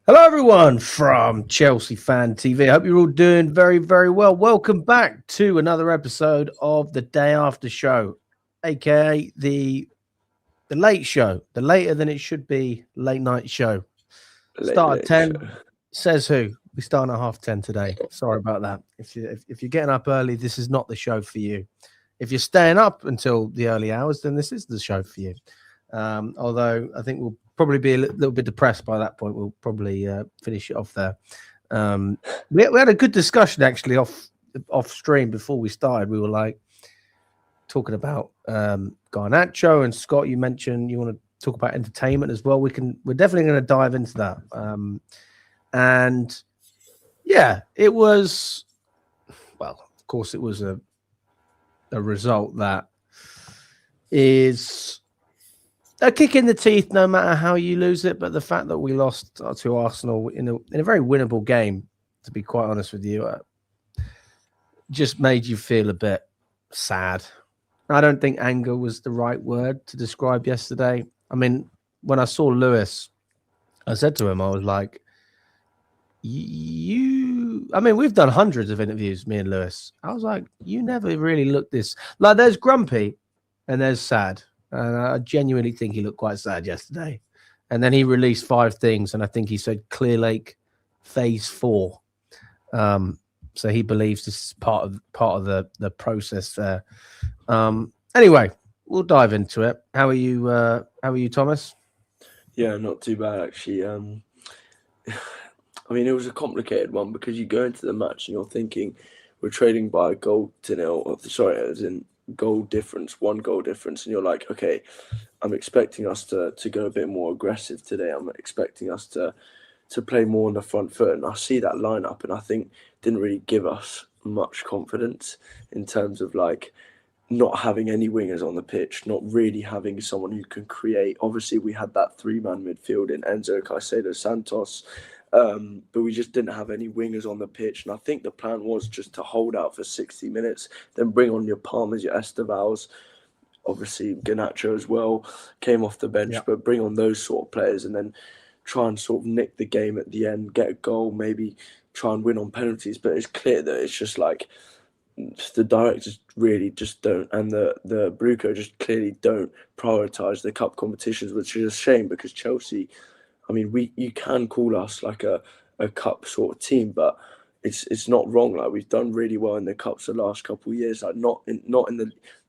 Hello, everyone from Chelsea Fan TV. I hope you're all doing very, very well. Welcome back to another episode of the Day After Show, aka the late show, the later than it should be late night show. Start at 10. Show. Says who? We start at 10:30 today. Sorry about that. If you're getting up early, this is not the show for you. If you're staying up until the early hours, then this is the show for you. Although I think we'll probably be a little bit depressed by that point. We'll probably finish it off there. We had a good discussion actually off stream before we started. We were like talking about Garnacho and Scott. You mentioned you want to talk about entertainment as well. We're definitely going to dive into that. And yeah, it was, well, of course, it was a result that is a kick in the teeth no matter how you lose it. But the fact that we lost to Arsenal in a very winnable game, to be quite honest with you, just made you feel a bit sad. I don't think anger was the right word to describe yesterday. I mean, when I saw Lewis, I said to him, I was like, I mean, we've done hundreds of interviews, me and Lewis. I was like, you never really looked this. Like, there's grumpy and there's sad. And I genuinely think he looked quite sad yesterday. And then he released 5 things, and I think he said Clear Lake Phase 4. So he believes this is part of the process there. Anyway, we'll dive into it. How are you, Thomas? Yeah, not too bad actually. I mean, it was a complicated one because you go into the match and you're thinking we're trading by a goal to nil. Sorry, as in goal difference, 1 goal difference, and you're like, okay, I'm expecting us to go a bit more aggressive today. I'm expecting us to play more on the front foot, and I see that lineup, and I think didn't really give us much confidence in terms of like not having any wingers on the pitch, not really having someone who can create. Obviously, we had that 3-man midfield in Enzo, Caicedo, Santos. But we just didn't have any wingers on the pitch, and I think the plan was just to hold out for 60 minutes, then bring on your Palmers, your Estevals, obviously Garnacho as well came off the bench, but bring on those sort of players and then try and sort of nick the game at the end, get a goal, maybe try and win on penalties. But it's clear that it's just like the directors really just don't, and the Bruco just clearly don't prioritise the cup competitions, which is a shame because Chelsea, I mean, you can call us like a cup sort of team, but it's not wrong. Like, we've done really well in the cups the last couple of years. Like, not in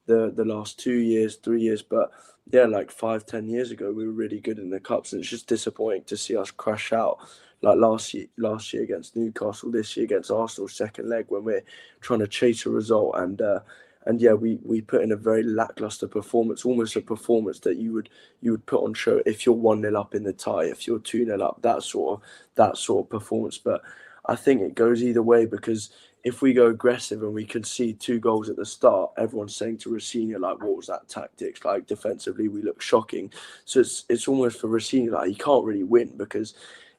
the last 2 years, 3 years, but yeah, like 5-10 years ago, we were really good in the cups, and it's just disappointing to see us crash out. Like last year against Newcastle, this year against Arsenal, second leg, when we're trying to chase a result, and yeah, we put in a very lackluster performance, almost a performance that you would put on show if you're 1-0 up in the tie, if you're 2-0 up, that sort of performance. But I think it goes either way, because if we go aggressive and we concede 2 goals at the start, everyone's saying to Roseniors, like, what was that tactics? Like, defensively, we look shocking. So it's almost for Roseniors, like, he can't really win, because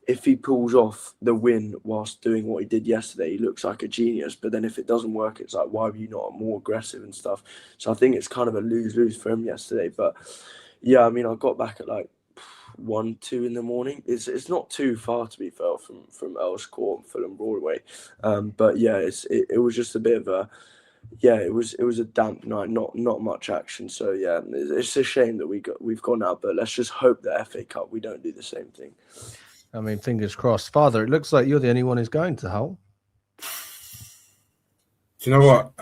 if he pulls off the win whilst doing what he did yesterday, he looks like a genius. But then if it doesn't work, it's like, why were you not more aggressive and stuff? So I think it's kind of a lose-lose for him yesterday. But yeah, I mean, I got back at like 1-2 in the morning. It's not too far, to be fair, from Earls Court and Fulham Broadway. But yeah, it was just a bit of a, yeah, it was a damp night, not much action. So yeah, it's a shame that we've gone out, but let's just hope that FA Cup we don't do the same thing. I mean, fingers crossed. Father, it looks like you're the only one who's going to Hull. Do you know what?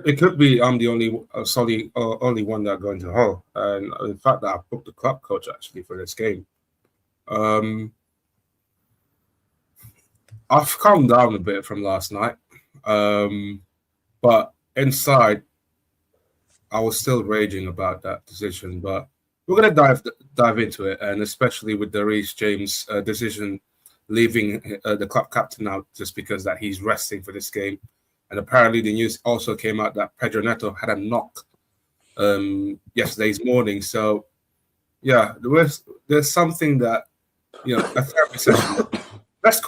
It could be I'm the only one that going to Hull. And in fact, I booked the club coach actually for this game. I've calmed down a bit from last night. But inside, I was still raging about that decision. But we're going to dive into it, and especially with the Reece James decision leaving the club captain out just because that he's resting for this game. And apparently the news also came out that Pedro Neto had a knock yesterday's morning. So, yeah, there's something that, you know, a therapy session. Let's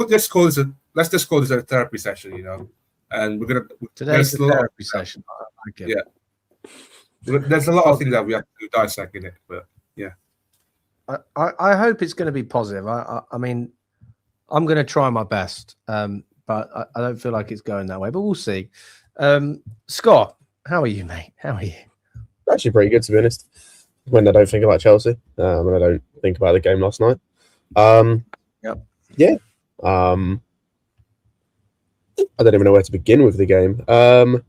just call this a therapy session, you know. And we're going to... Today's a therapy session. Yeah. There's a lot of things that we have to dissect in it, but yeah. I hope it's going to be positive. I mean, I'm going to try my best, but I don't feel like it's going that way. But we'll see. Scott, how are you, mate? How are you? Actually, pretty good, to be honest. When I don't think about Chelsea, when I don't think about the game last night. Yep. Yeah. I don't even know where to begin with the game. I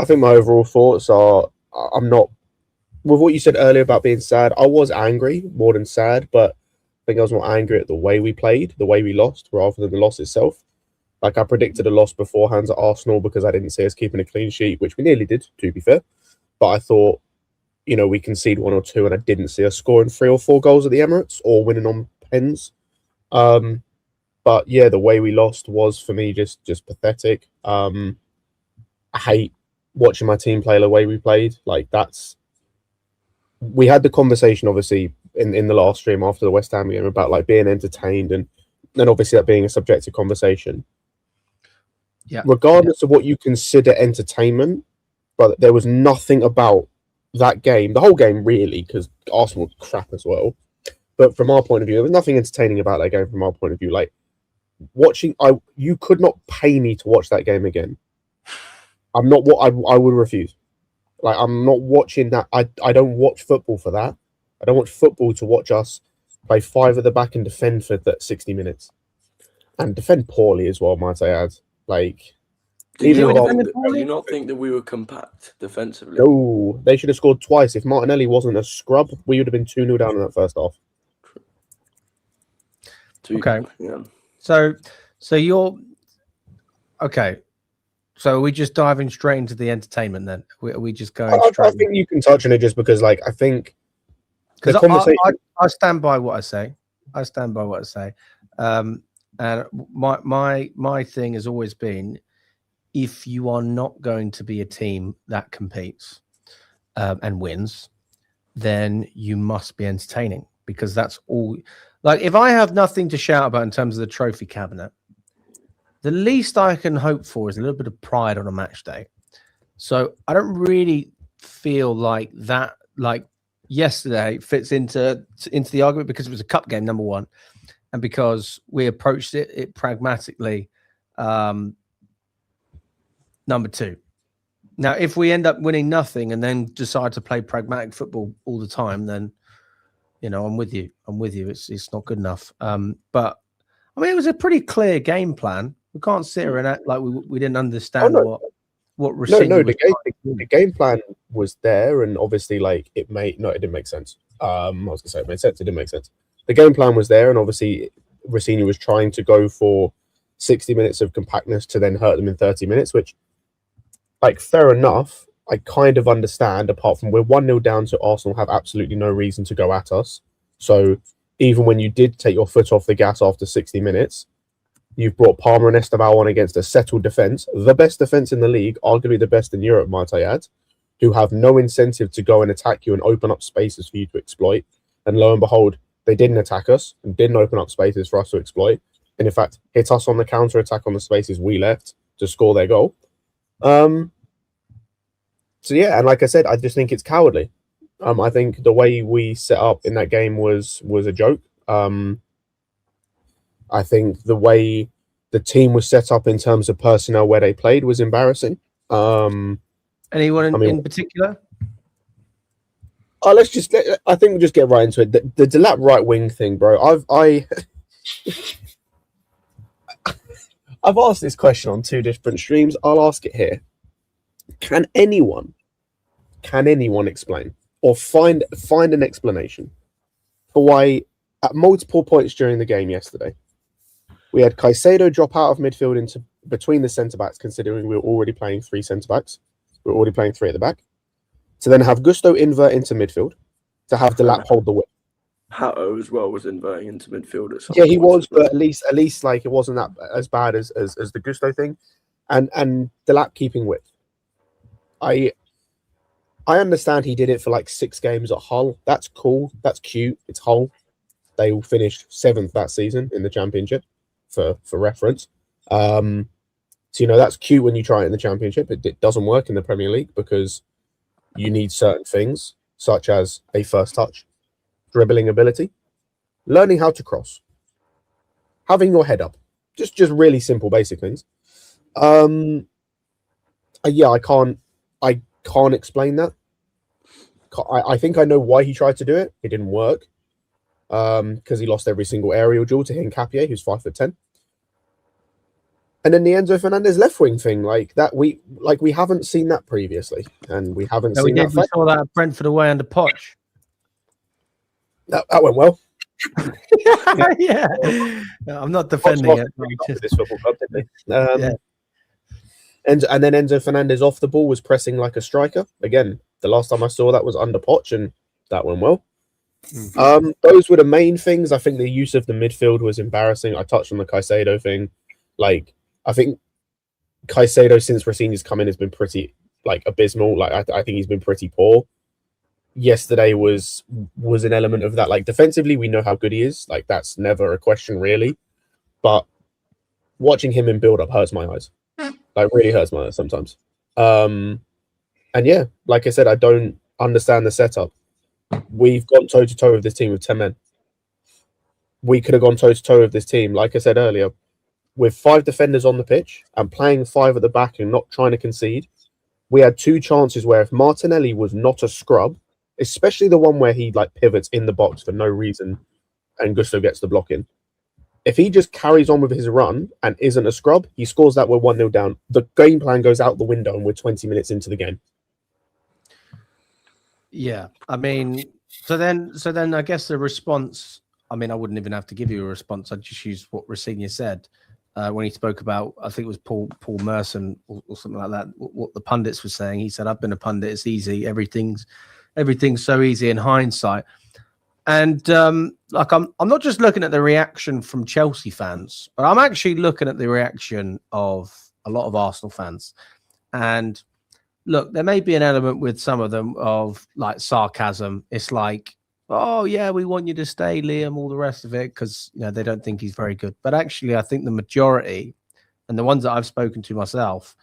think my overall thoughts are, I'm not, with what you said earlier about being sad, I was angry more than sad, but I think I was more angry at the way we played, the way we lost, rather than the loss itself. Like, I predicted a loss beforehand at Arsenal because I didn't see us keeping a clean sheet, which we nearly did, to be fair. But I thought, you know, we concede 1 or 2, and I didn't see us scoring 3 or 4 goals at the Emirates or winning on pens. But yeah, the way we lost was, for me, just pathetic. I hate watching my team play the way we played. Like, we had the conversation, obviously, in the last stream after the West Ham game about like being entertained, and obviously that being a subjective conversation. Yeah. Regardless of what you consider entertainment, but there was nothing about that game, the whole game really, because Arsenal was crap as well. But from our point of view, there was nothing entertaining about that game from our point of view. Like, you could not pay me to watch that game again. I'm not what I would refuse. Like, I'm not watching that. I don't watch football for that. I don't watch football to watch us play 5 at the back and defend for 60 minutes. And defend poorly as well, might I add. Like, do you not think that we were compact defensively? No, they should have scored twice. If Martinelli wasn't a scrub, we would have been 2-0 down in that first half. Okay. Yeah. So you're okay. So are we just diving straight into the entertainment then? Are we just going straight? I think you can touch on it just because, like, I think because I stand by what I say. I stand by what I say. And my thing has always been, if you are not going to be a team that competes and wins, then you must be entertaining, because that's all. Like, if I have nothing to shout about in terms of the trophy cabinet, the least I can hope for is a little bit of pride on a match day. So I don't really feel like that, like yesterday, fits into the argument, because it was a cup game, number one, and because we approached it pragmatically, number two. Now, if we end up winning nothing and then decide to play pragmatic football all the time, then, you know, I'm with you. It's not good enough. But I mean, it was a pretty clear game plan. We can't sit here and act like we didn't understand what Roseniors the game plan was there, and obviously, like, it didn't make sense. I was gonna say it made sense. It didn't make sense. The game plan was there, and obviously, Roseniors was trying to go for 60 minutes of compactness to then hurt them in 30 minutes, which, like, fair enough. I kind of understand, apart from we're 1-0 down, so Arsenal have absolutely no reason to go at us. So even when you did take your foot off the gas after 60 minutes, you've brought Palmer and Esteval on against a settled defence, the best defence in the league, arguably the best in Europe, might I add, who have no incentive to go and attack you and open up spaces for you to exploit. And lo and behold, they didn't attack us and didn't open up spaces for us to exploit. And in fact, hit us on the counter-attack on the spaces we left to score their goal. So yeah, and like I said, I just think it's cowardly. I think the way we set up in that game was a joke. I think the way the team was set up in terms of personnel where they played was embarrassing. Anyone in particular? I think we'll just get right into it. The Delap right wing thing, bro. I've asked this question on 2 different streams. I'll ask it here. Can anyone explain or find an explanation for why at multiple points during the game yesterday we had Caicedo drop out of midfield into between the centre-backs, considering we were already playing 3 centre-backs. We were already playing 3 at the back. To then have Gusto invert into midfield, to have Delap hold the whip. Hato as well was inverting into midfield at some point. He was, but at least like, it wasn't that as bad as the Gusto thing. And Delap keeping width. I understand he did it for like 6 games at Hull. That's cool. That's cute. It's Hull. They will finish 7th that season in the Championship, for reference. So, you know, that's cute when you try it in the Championship. It doesn't work in the Premier League because you need certain things, such as a first touch. dribbling ability, learning how to cross, having your head up, just really simple basic things. Yeah, I can't explain that. I think I know why he tried to do it. It didn't work because he lost every single aerial duel to Hincapié, who's 5'10". And then the Enzo Fernandez left wing thing, like that, we haven't seen that previously, and we haven't seen that. We saw that at Brentford away under Poch. That went well. Yeah, I'm not defending it. This football club, didn't they? And then Enzo Fernandez off the ball was pressing like a striker. Again, the last time I saw that was under Poch, and that went well. Those were the main things. I think the use of the midfield was embarrassing. I touched on the Caicedo thing. Like, I think Caicedo, since Roseniors come in, has been pretty abysmal. Like, I think he's been pretty poor. Yesterday was an element of that. Like, defensively, we know how good he is. Like, that's never a question, really. But watching him in build-up hurts my eyes. Like, really hurts my eyes sometimes. And yeah, like I said, I don't understand the setup. We've gone toe-to-toe with this team with 10 men. We could have gone toe-to-toe with this team, like I said earlier, with 5 defenders on the pitch and playing 5 at the back and not trying to concede. We had 2 chances where if Martinelli was not a scrub, especially the one where he pivots in the box for no reason and Gusto gets the block in. If he just carries on with his run and isn't a scrub, he scores that we're 1-0 down. The game plan goes out the window and we're 20 minutes into the game. Yeah, I mean, so then I guess the response, I mean, I wouldn't even have to give you a response. I'd just use what Roseniors said when he spoke about, I think it was Paul Merson or something like that, what the pundits were saying. He said, I've been a pundit, it's easy. Everything's so easy in hindsight. And I'm not just looking at the reaction from Chelsea fans, but I'm actually looking at the reaction of a lot of Arsenal fans. And look, there may be an element with some of them of sarcasm. It's like, oh yeah, we want you to stay, Liam, all the rest of it, because they don't think he's very good. But actually, I think the majority, and the ones that I've spoken to myself,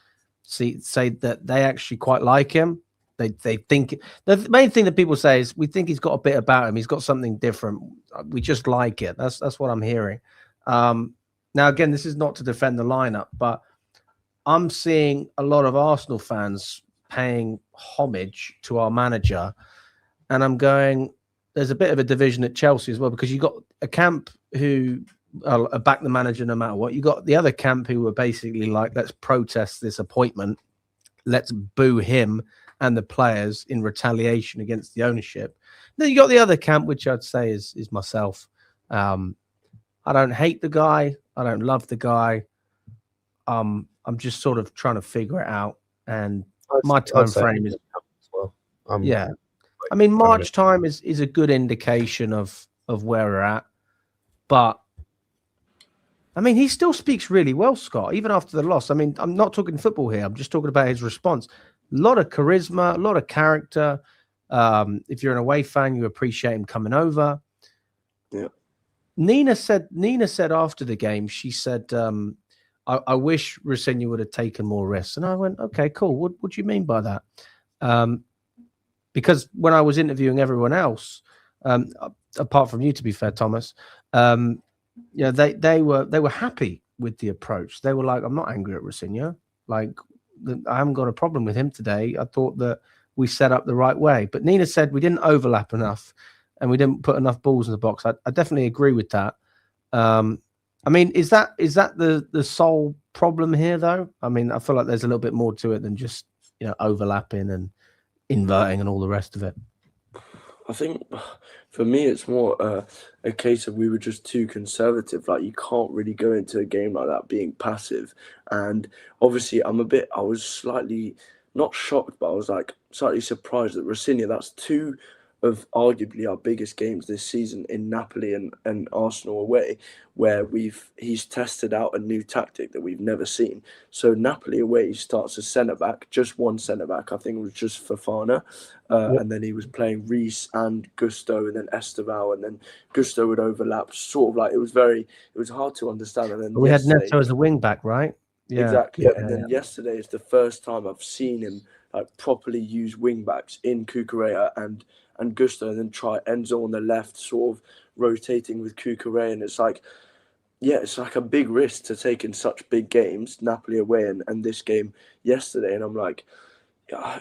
say that they actually quite like him. They think the main thing that people say is we think he's got a bit about him. He's got something different. We just like it. That's what I'm hearing. Now, again, this is not to defend the lineup, but I'm seeing a lot of Arsenal fans paying homage to our manager, and I'm going, there's a bit of a division at Chelsea as well, because you got a camp who back the manager no matter what. You got the other camp who were basically like, let's protest this appointment, let's boo him and the players in retaliation against the ownership. Then you got the other camp, which I'd say is myself. I don't hate the guy, I don't love the guy. I'm just sort of trying to figure it out, and my time frame is yeah. I mean, March time is a good indication of where we're at, but I mean, he still speaks really well, Scott, even after the loss. I mean, I'm not talking football here. I'm just talking about his response. A lot of charisma, a lot of character. If you're an away fan, you appreciate him coming over. Yeah. Nina said after the game, she said, I wish Roseniors would have taken more risks. And I went, okay, cool. What do you mean by that? Because when I was interviewing everyone else, apart from you, to be fair, Thomas, they were happy with the approach. They were like, I'm not angry at Roseniors. Like, I haven't got a problem with him today. I thought that we set up the right way. But Nina said we didn't overlap enough and we didn't put enough balls in the box. I definitely agree with that. I mean, is that the sole problem here, though? I mean, I feel like there's a little bit more to it than just overlapping and inverting and all the rest of it. I think for me, it's more a case of we were just too conservative. Like, you can't really go into a game like that being passive. And obviously, I was slightly not shocked, but I was slightly surprised that Roseniors, that's 2 of arguably our biggest games this season in Napoli and Arsenal away, where he's tested out a new tactic that we've never seen. So Napoli away, he starts as centre-back, just one centre-back, I think it was just Fofana, and then he was playing Reece and Gusto and then Estevao, and then Gusto would overlap, sort of it was hard to understand. And then we had Neto as a wing-back, right? Yeah. Exactly. Yeah, and then yesterday is the first time I've seen him properly use wing-backs in Cucurella and Gusto, and then try Enzo on the left, sort of rotating with Cucurella. And it's like, yeah, it's like a big risk to take in such big games, Napoli away and this game yesterday. And I'm like,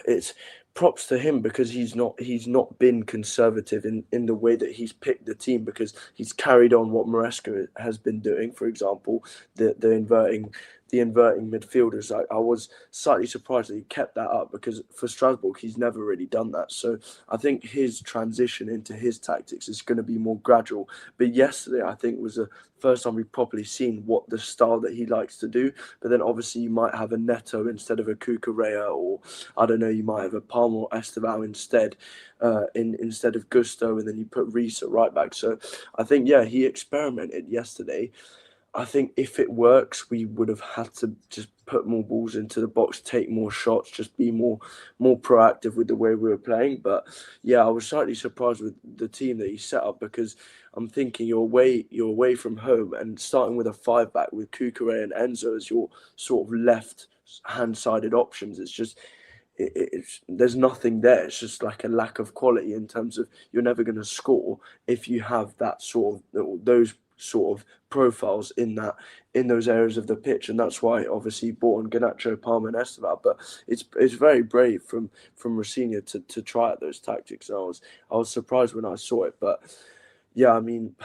it's props to him because he's not been conservative in the way that he's picked the team, because he's carried on what Maresca has been doing. For example, the inverting midfielders. I was slightly surprised that he kept that up, because for Strasbourg he's never really done that. So I think his transition into his tactics is going to be more gradual. But yesterday I think was the first time we've properly seen what the style that he likes to do. But then obviously you might have a Neto instead of a Cucurella, or I don't know, you might have a Palmer or Esteval instead of Gusto, and then you put Reece at right back. So I think, yeah, he experimented yesterday. I think if it works, we would have had to just put more balls into the box, take more shots, just be more proactive with the way we were playing. But yeah, I was slightly surprised with the team that he set up, because I'm thinking you're away from home, and starting with a 5-back with Cucurella and Enzo as your sort of left hand-sided options. It's just there's nothing there. It's just like a lack of quality in terms of you're never going to score if you have that sort of those sort of profiles in those areas of the pitch. And that's why obviously he brought on Garnacho, Palmer and Esteval. But it's very brave from Rosenior to try out those tactics. And I was surprised when I saw it. But yeah, I mean,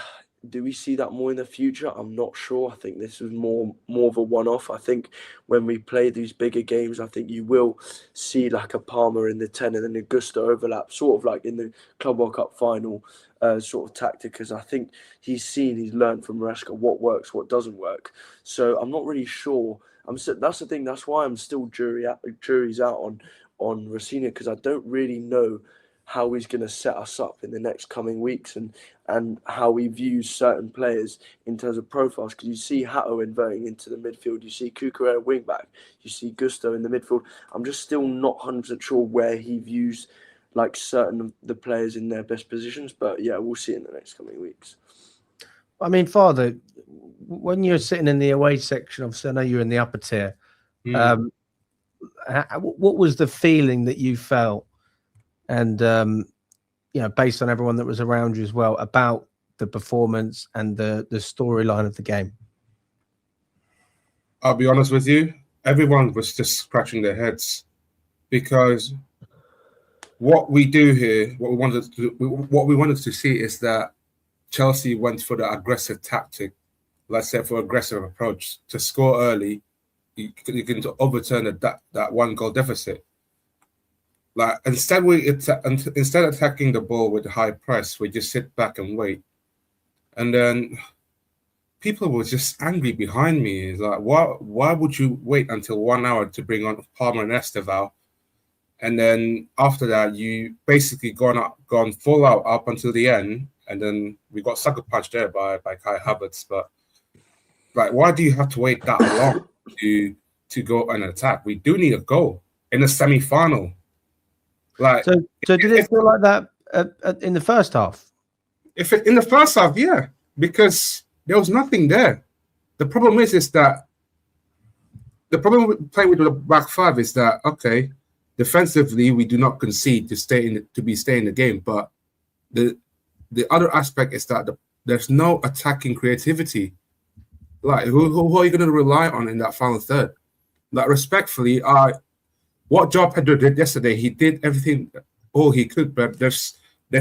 do we see that more in the future? I'm not sure. I think this was more of a one-off. I think when we play these bigger games, I think you will see like a Palmer in the 10 and then a Gusto overlap, sort of like in the Carabao Cup final sort of tactic, because I think he's learned from Maresca what works, what doesn't work. So I'm not really sure. That's the thing. That's why I'm still jury's out on Rosenior, because I don't really know how he's going to set us up in the next coming weeks, and how he views certain players in terms of profiles. Because you see Hato inverting into the midfield, you see Cucurella wing back, you see Gusto in the midfield. I'm just still not 100% sure where he views like certain of the players in their best positions. But yeah, we'll see in the next coming weeks. I mean, Father, when you're sitting in the away section, obviously I know you're in the upper tier. What was the feeling that you felt? And, based on everyone that was around you as well, about the performance and the storyline of the game? I'll be honest with you, everyone was just scratching their heads, because what we do here, what we wanted to see is that Chelsea went for the aggressive tactic, let's say for aggressive approach, to score early. You can overturn that 1-goal deficit. Like instead of attacking the ball with high press, we just sit back and wait. And then people were just angry behind me. It's like, why would you wait until 1 hour to bring on Palmer and Esteval? And then after that, you basically gone full out up until the end, and then we got sucker punched there by Kai Havertz. But like, why do you have to wait that long to go and attack? We do need a goal in the semi-final. Like, so did it feel like that in the first half? In the first half, yeah, because there was nothing there. The problem is that the problem with playing with the back five is that, okay, defensively we do not concede to stay in the game, but the other aspect is that there's no attacking creativity. Like, who are you going to rely on in that final third? Like, respectfully, what job Pedro did yesterday, he did everything all he could, but there's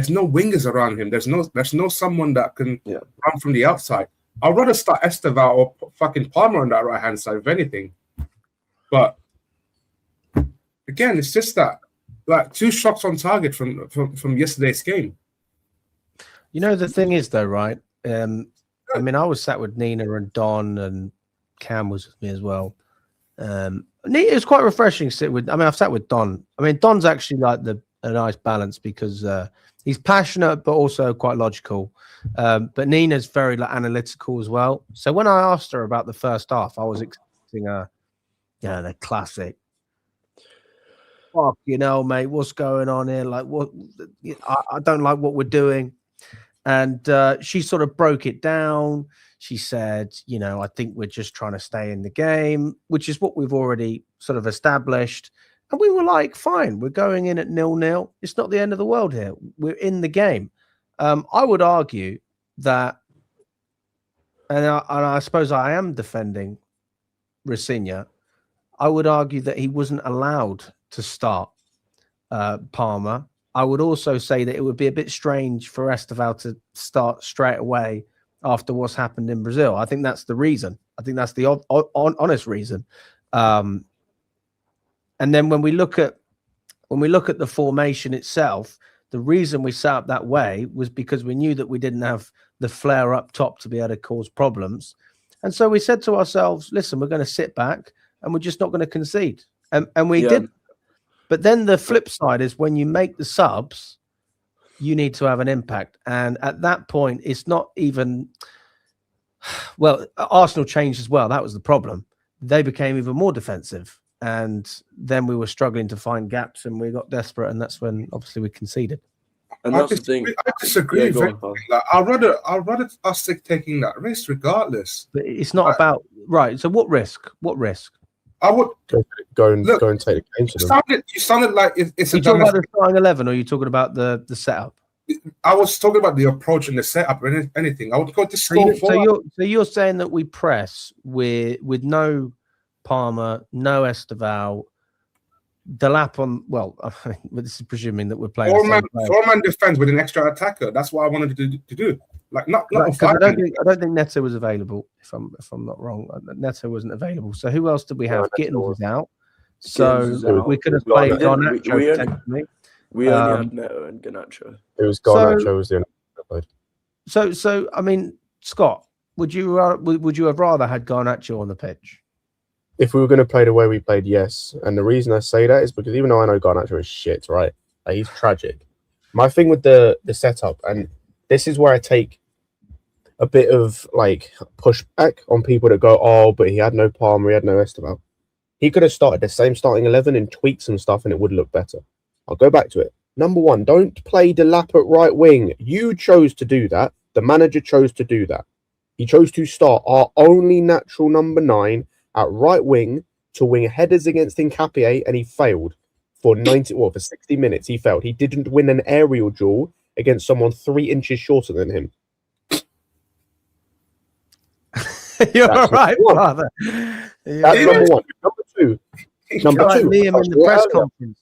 no wingers around him. There's no someone that can run from the outside. I'd rather start Esteval or fucking Palmer on that right hand side, if anything. But again, it's just that, like, 2 shots on target from yesterday's game. You know, the thing is though, right? I mean, I was sat with Nina and Don, and Cam was with me as well. It was quite refreshing to sit with. I mean, I've sat with Don. I mean, Don's actually like a nice balance, because he's passionate but also quite logical. But Nina's very like analytical as well. So when I asked her about the first half, I was expecting the classic, fuck, mate, what's going on here? Like, what? I don't like what we're doing. And she sort of broke it down. She said, I think we're just trying to stay in the game, which is what we've already sort of established. And we were like, fine, we're going in at 0-0. It's not the end of the world here. We're in the game. I would argue that, and I suppose I am defending Roseniors, I would argue that he wasn't allowed to start Palmer. I would also say that it would be a bit strange for Esteval to start straight away after what's happened in Brazil. I think that's the reason. I think that's the honest reason. And then when we look at the formation itself, the reason we set up that way was because we knew that we didn't have the flair up top to be able to cause problems. And so we said to ourselves, listen, we're going to sit back and we're just not going to concede. And we did. But then the flip side is when you make the subs, you need to have an impact. And at that point, it's not even, well, Arsenal changed as well. That was the problem. They became even more defensive. And then we were struggling to find gaps and we got desperate. And that's when obviously we conceded. And that's the thing. I disagree. Yeah, like, I'd rather us taking that risk regardless. But it's not about, right. So what risk? What risk? I would go and take the game to them. You sounded like it's you talking about the starting 11 or are you talking about the setup? I was talking about the approach and the setup or anything. I would go to score forward. So you're saying that we press with no Palmer, no Esteval, Delap on. Well, I mean, this is presuming that we're playing four-man defense with an extra attacker. That's what I wanted to do. Like not I don't think Neto was available. If I'm not wrong, Neto wasn't available. So who else did we have? Gittins was out. So we could have played Garnacho. We only had Neto and Garnacho. It was Garnacho was the only one played. So I mean, Scott, would you have rather had Garnacho on the pitch? If we were going to play the way we played, yes. And the reason I say that is because even though I know Garnacho is shit, right? Like, he's tragic. My thing with the setup, and this is where I take a bit of like pushback on people that go, oh, but he had no Palmer, he had no Esteval. He could have started the same starting 11 and tweaked some stuff and it would look better. I'll go back to it. Number one, don't play Delap at right wing. You chose to do that. The manager chose to do that. He chose to start our only natural number 9 at right wing to wing headers against Incapié, and he failed for 60 minutes. He failed. He didn't win an aerial duel against someone 3 inches shorter than him. You're right, brother. That's number one. Number two. Liam in the press conference.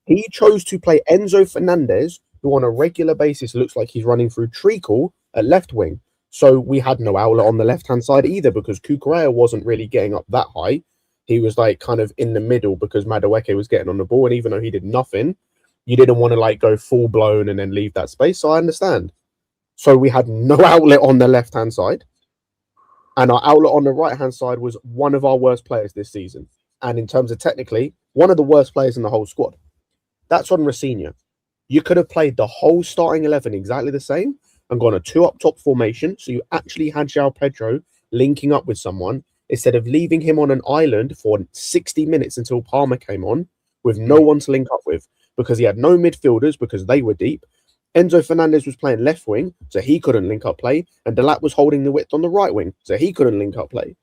He chose to play Enzo Fernandez, who on a regular basis looks like he's running through treacle at left wing. So we had no outlet on the left-hand side either because Cucurella wasn't really getting up that high. He was like kind of in the middle because Madueke was getting on the ball. And even though he did nothing, you didn't want to like go full blown and then leave that space. So I understand. So we had no outlet on the left-hand side. And our outlet on the right-hand side was one of our worst players this season. And in terms of technically, one of the worst players in the whole squad. That's on Roseniors. You could have played the whole starting 11 exactly the same and gone a 2 up top formation. So you actually had João Pedro linking up with someone instead of leaving him on an island for 60 minutes until Palmer came on with no one to link up with because he had no midfielders because they were deep. Enzo Fernandez was playing left wing, so he couldn't link up play. And Delap was holding the width on the right wing, so he couldn't link up play.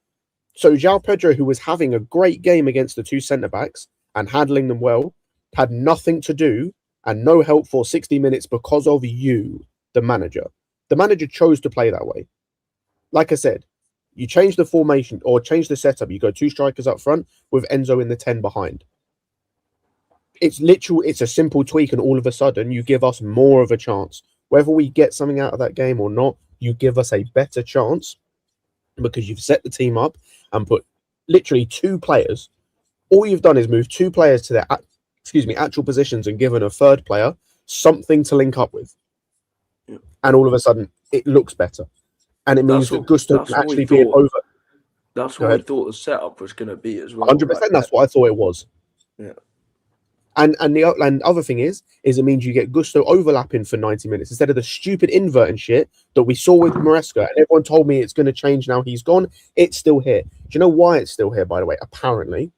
So João Pedro, who was having a great game against the 2 centre-backs and handling them well, had nothing to do and no help for 60 minutes because of you, the manager. The manager chose to play that way. Like I said, you change the formation or change the setup. You go 2 strikers up front with Enzo in the 10 behind. It's a simple tweak, and all of a sudden you give us more of a chance. Whether we get something out of that game or not, you give us a better chance because you've set the team up and put literally 2 players. All you've done is move 2 players to their actual positions and given a third player something to link up with. Yeah. And all of a sudden it looks better. And it means that Gusto can actually be over. That's what I thought the setup was going to be as well. 100%. Right? That's what I thought it was. Yeah. And the other thing is it means you get Gusto overlapping for 90 minutes instead of the stupid invert and shit that we saw with Maresca. And everyone told me it's going to change now he's gone. It's still here. Do you know why it's still here, by the way? Apparently,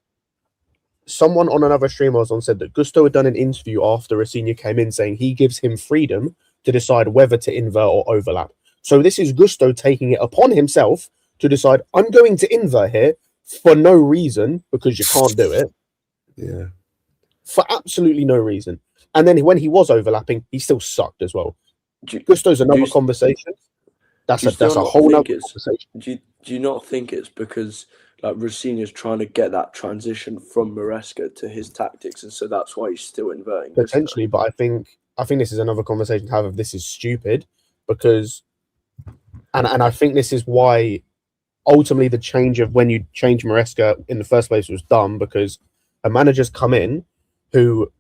someone on another stream I was on said that Gusto had done an interview after Roseniors came in saying he gives him freedom to decide whether to invert or overlap. So this is Gusto taking it upon himself to decide, I'm going to invert here for no reason because you can't do it. Yeah. For absolutely no reason. And then when he was overlapping, he still sucked as well. Gusto's another conversation. That's a whole other conversation. Do you not think it's because like Roseniors trying to get that transition from Maresca to his tactics, and so that's why he's still inverting? Potentially, but I think this is another conversation to have. If this is stupid, because, and I think this is why ultimately the change of when you change Maresca in the first place was dumb, because a manager's come in who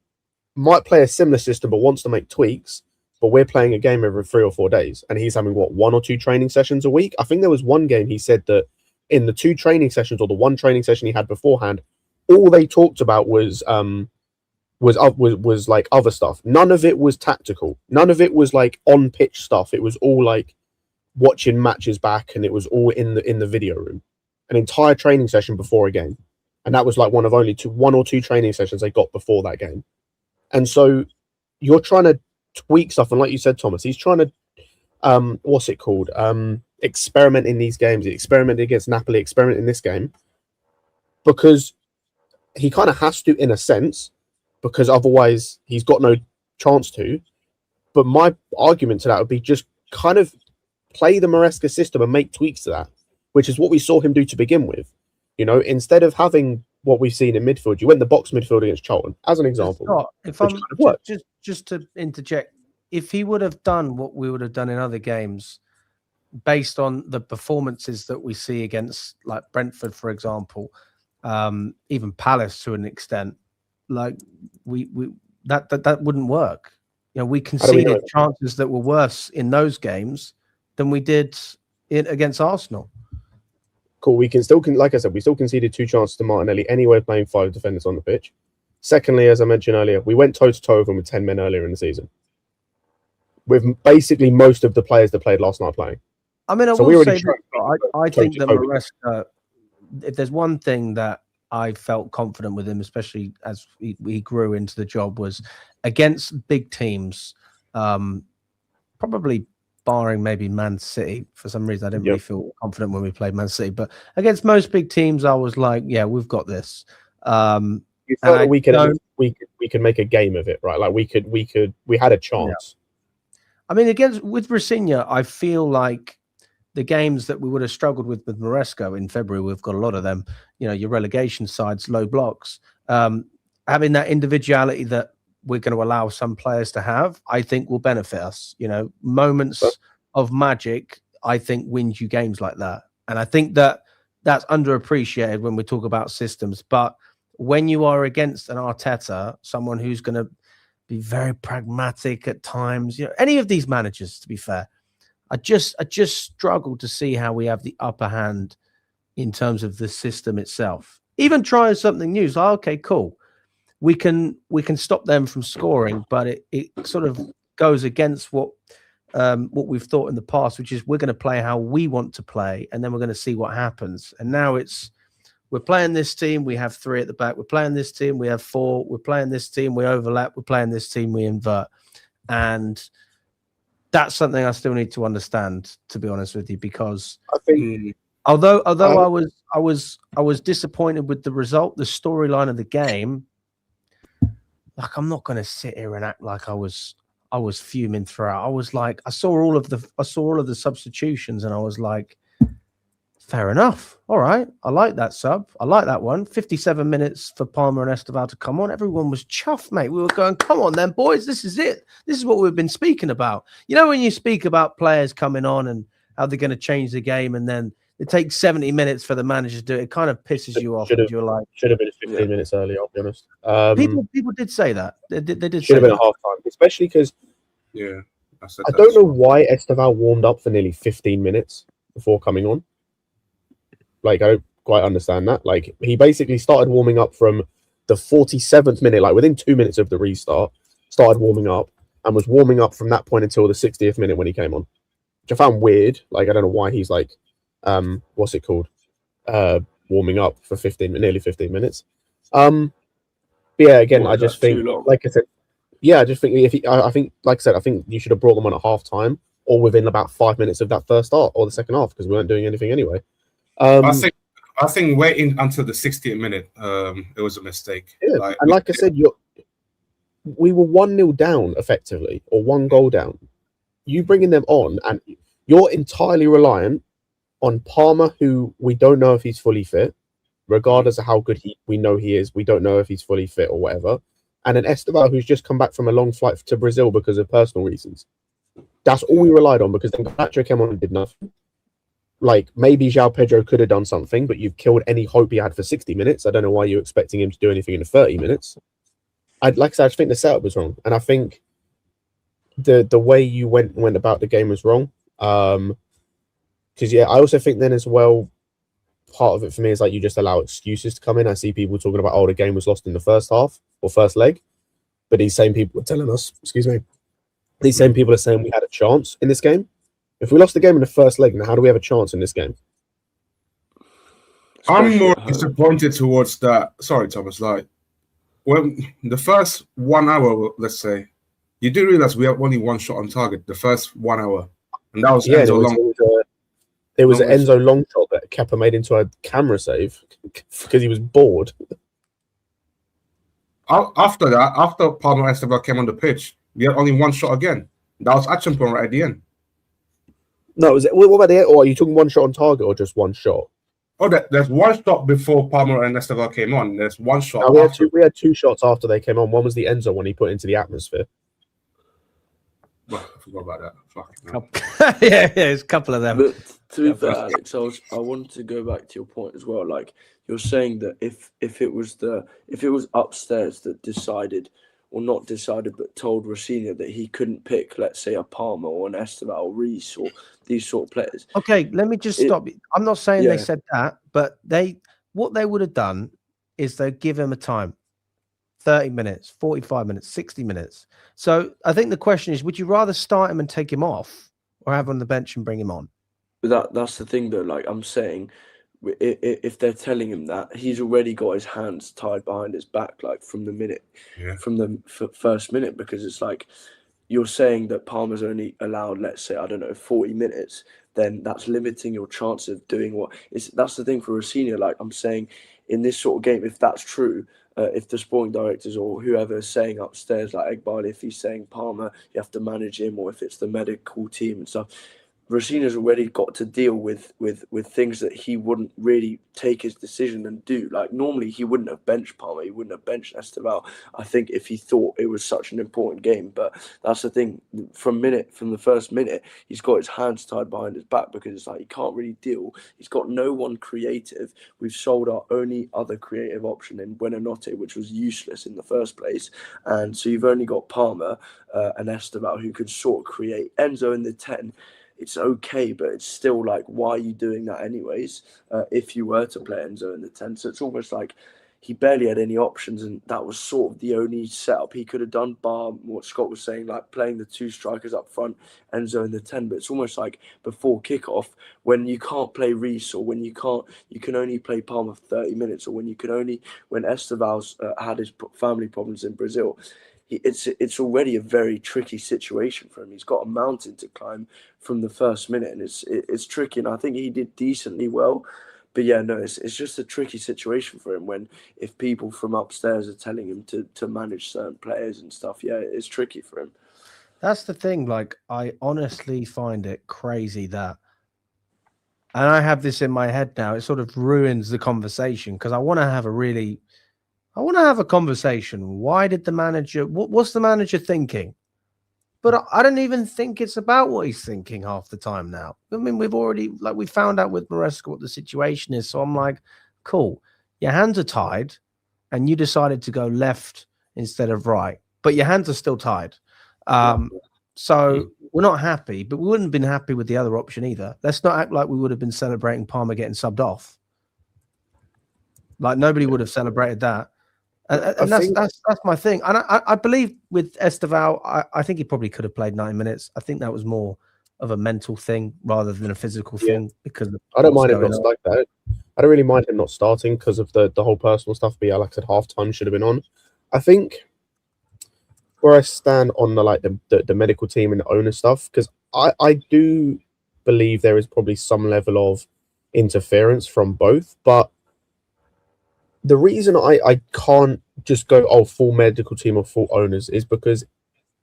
might play a similar system but wants to make tweaks. But we're playing a game every 3 or 4 days, and he's having one or two training sessions a week. I think there was one game he said that in the 2 training sessions or the 1 training session he had beforehand, all they talked about was like other stuff. None of it was tactical. None of it was like on pitch stuff. It was all like watching matches back, and it was all in the video room. An entire training session before a game, and that was like one or two training sessions they got before that game. And so you're trying to tweak stuff, and like you said, Thomas, he's trying to what's it called? Experiment in these games. He experimented against Napoli, experiment in this game, because he kind of has to, in a sense, because otherwise he's got no chance to. But my argument to that would be just kind of play the Maresca system and make tweaks to that, which is what we saw him do to begin with. You know, instead of having what we've seen in midfield, you went the box midfield against Charlton, as an example. Scott, if I'm just to interject, if he would have done what we would have done in other games, based on the performances that we see against, like Brentford, for example, even Palace to an extent, like that wouldn't work. You know, we conceded chances that were worse in those games than we did against Arsenal. Cool. We can still, like I said, we still conceded 2 chances to Martinelli anyway, playing 5 defenders on the pitch. Secondly, as I mentioned earlier, we went toe-to-toe with them with 10 men earlier in the season, with basically most of the players that played last night playing. I mean, I will say that I think that Maresca, if there's one thing that I felt confident with him, especially as he grew into the job, was against big teams, probably barring maybe Man City. For some reason, I didn't really feel confident when we played Man City, but against most big teams, I was like, yeah, we've got this. You felt that we could make a game of it, right? Like we had a chance. Yeah. I mean, with Rosenior, I feel like the games that we would have struggled with Maresca in February, we've got a lot of them. You know, your relegation sides, low blocks, having that individuality that we're going to allow some players to have, I think will benefit us. You know, moments of magic, I think, wins you games like that. And I think that that's underappreciated when we talk about systems. But when you are against an Arteta, someone who's going to be very pragmatic at times, you know, any of these managers, to be fair, I just struggle to see how we have the upper hand in terms of the system itself. Even trying something new, so okay, cool. We can stop them from scoring, but it sort of goes against what we've thought in the past, which is we're going to play how we want to play, and then we're going to see what happens. And now we're playing this team, we have 3 at the back. We're playing this team, we have 4. We're playing this team, we overlap. We're playing this team, we invert. And that's something I still need to understand, to be honest with you, because I think although I was disappointed with the result, the storyline of the game, like I'm not going to sit here and act like I was fuming throughout. I was like, I saw all of the substitutions, and I was like, fair enough. All right. I like that sub. I like that one. 57 minutes for Palmer and Esteval to come on. Everyone was chuffed, mate. We were going, come on then, boys. This is it. This is what we've been speaking about. You know, when you speak about players coming on and how they're going to change the game, and then it takes 70 minutes for the manager to do it, it kind of pisses you off. You're like, should have been 15 minutes early, I'll be honest. People did say that. They did should have been at half time, especially because I don't know why Esteval warmed up for nearly 15 minutes before coming on. Like, I don't quite understand that. Like, he basically started warming up from the 47th minute, like within 2 minutes of the restart, started warming up and was warming up from that point until the 60th minute when he came on, which I found weird. Like, I don't know why he's like, what's it called? Warming up for nearly 15 minutes. But yeah, again, I just think, like I said, I just think I think, like I said, I think you should have brought them on at half time or within about 5 minutes of that first start or the second half, because we weren't doing anything anyway. I think I think waiting until the 60th minute, it was a mistake. Yeah, and like I said, we were 1-0 down effectively, or 1 goal down. You bringing them on, and you're entirely reliant on Palmer, who we don't know if he's fully fit, regardless of how good we know he is. We don't know if he's fully fit or whatever. And an Esteval who's just come back from a long flight to Brazil because of personal reasons. That's all we relied on, because then Garnacho came on and did nothing. Like, maybe João Pedro could have done something, but you've killed any hope he had for 60 minutes. I don't know why you're expecting him to do anything in 30 minutes. Like I said, I just think the setup was wrong. And I think the way you went about the game was wrong. Because, I also think then as well, part of it for me is like you just allow excuses to come in. I see people talking about, the game was lost in the first half or first leg. But these same people are telling us, these same people are saying we had a chance in this game. If we lost the game in the first leg, now how do we have a chance in this game? I'm more disappointed towards that. Sorry, Thomas. Like, when the first 1 hour, let's say, you do realize we have only one shot on target the first 1 hour, and that was Enzo Long. It was an Enzo long shot that Kepa made into a camera save because he was bored. After that, after Palmer Esteban came on the pitch, we had only one shot again. That was action point right at the end. No, what about the? Or are you talking one shot on target or just one shot? Oh, there's one shot before Palmer and Esteban came on. There's one shot. No, we had two shots after they came on. One was the Enzo one he put into the atmosphere. Well, I forgot about that. Yeah, there's a couple of them. But to be fair, Alex, I wanted to go back to your point as well. Like, you're saying that if it was upstairs that decided, or not decided, but told Rosenior that he couldn't pick, let's say, a Palmer or an Esteban or Reece or these sort of players. Okay, let me just stop. I'm not saying they said that, but what they would have done is they'd give him a time. 30 minutes, 45 minutes, 60 minutes. So I think the question is, would you rather start him and take him off, or have him on the bench and bring him on? But that's the thing, though. Like, I'm saying, if they're telling him that, he's already got his hands tied behind his back, like from the first minute, because it's like, you're saying that Palmer's only allowed, let's say, 40 minutes, then that's limiting your chance of doing what is. That's the thing for Rosenior. Like, I'm saying, in this sort of game, if that's true, if the sporting directors or whoever is saying upstairs, like Egbali, if he's saying Palmer, you have to manage him, or if it's the medical team and stuff, Rosenior's already got to deal with things that he wouldn't really take his decision and do. Like, normally he wouldn't have benched Palmer, he wouldn't have benched Esteval, I think, if he thought it was such an important game. But that's the thing, from the first minute, he's got his hands tied behind his back, because it's like he can't really deal. He's got no one creative. We've sold our only other creative option in Buenanotte, which was useless in the first place. And so you've only got Palmer and Esteval who could sort of create. Enzo in the 10, it's okay, but it's still like, why are you doing that anyways? If you were to play Enzo in the 10, so it's almost like he barely had any options, and that was sort of the only setup he could have done, bar what Scott was saying, like playing the two strikers up front, Enzo in the 10. But it's almost like before kickoff, when you can't play Reece, or when you can only play Palmer for 30 minutes, or when Esteval's had his family problems in Brazil. It's already a very tricky situation for him. He's got a mountain to climb from the first minute, and it's tricky. And I think he did decently well, but it's just a tricky situation for him if people from upstairs are telling him to manage certain players and stuff. Yeah, it's tricky for him. That's the thing. Like, I honestly find it crazy that, and I have this in my head now, it sort of ruins the conversation, because I want to have a conversation. Why did the manager, what's the manager thinking? But I don't even think it's about what he's thinking half the time now. I mean, we found out with Maresca what the situation is. So I'm like, cool, your hands are tied and you decided to go left instead of right, but your hands are still tied. So we're not happy, but we wouldn't have been happy with the other option either. Let's not act like we would have been celebrating Palmer getting subbed off. Like, nobody would have celebrated that. And that's my thing. And I believe with Esteval, I think he probably could have played 9 minutes. I think that was more of a mental thing rather than a physical thing. Because I don't mind him not like that. I don't really mind him not starting because of the whole personal stuff. But yeah, like I said, halftime should have been on. I think where I stand on the medical team and the owner stuff, because I do believe there is probably some level of interference from both. But the reason I can't just go, full medical team or full owners is because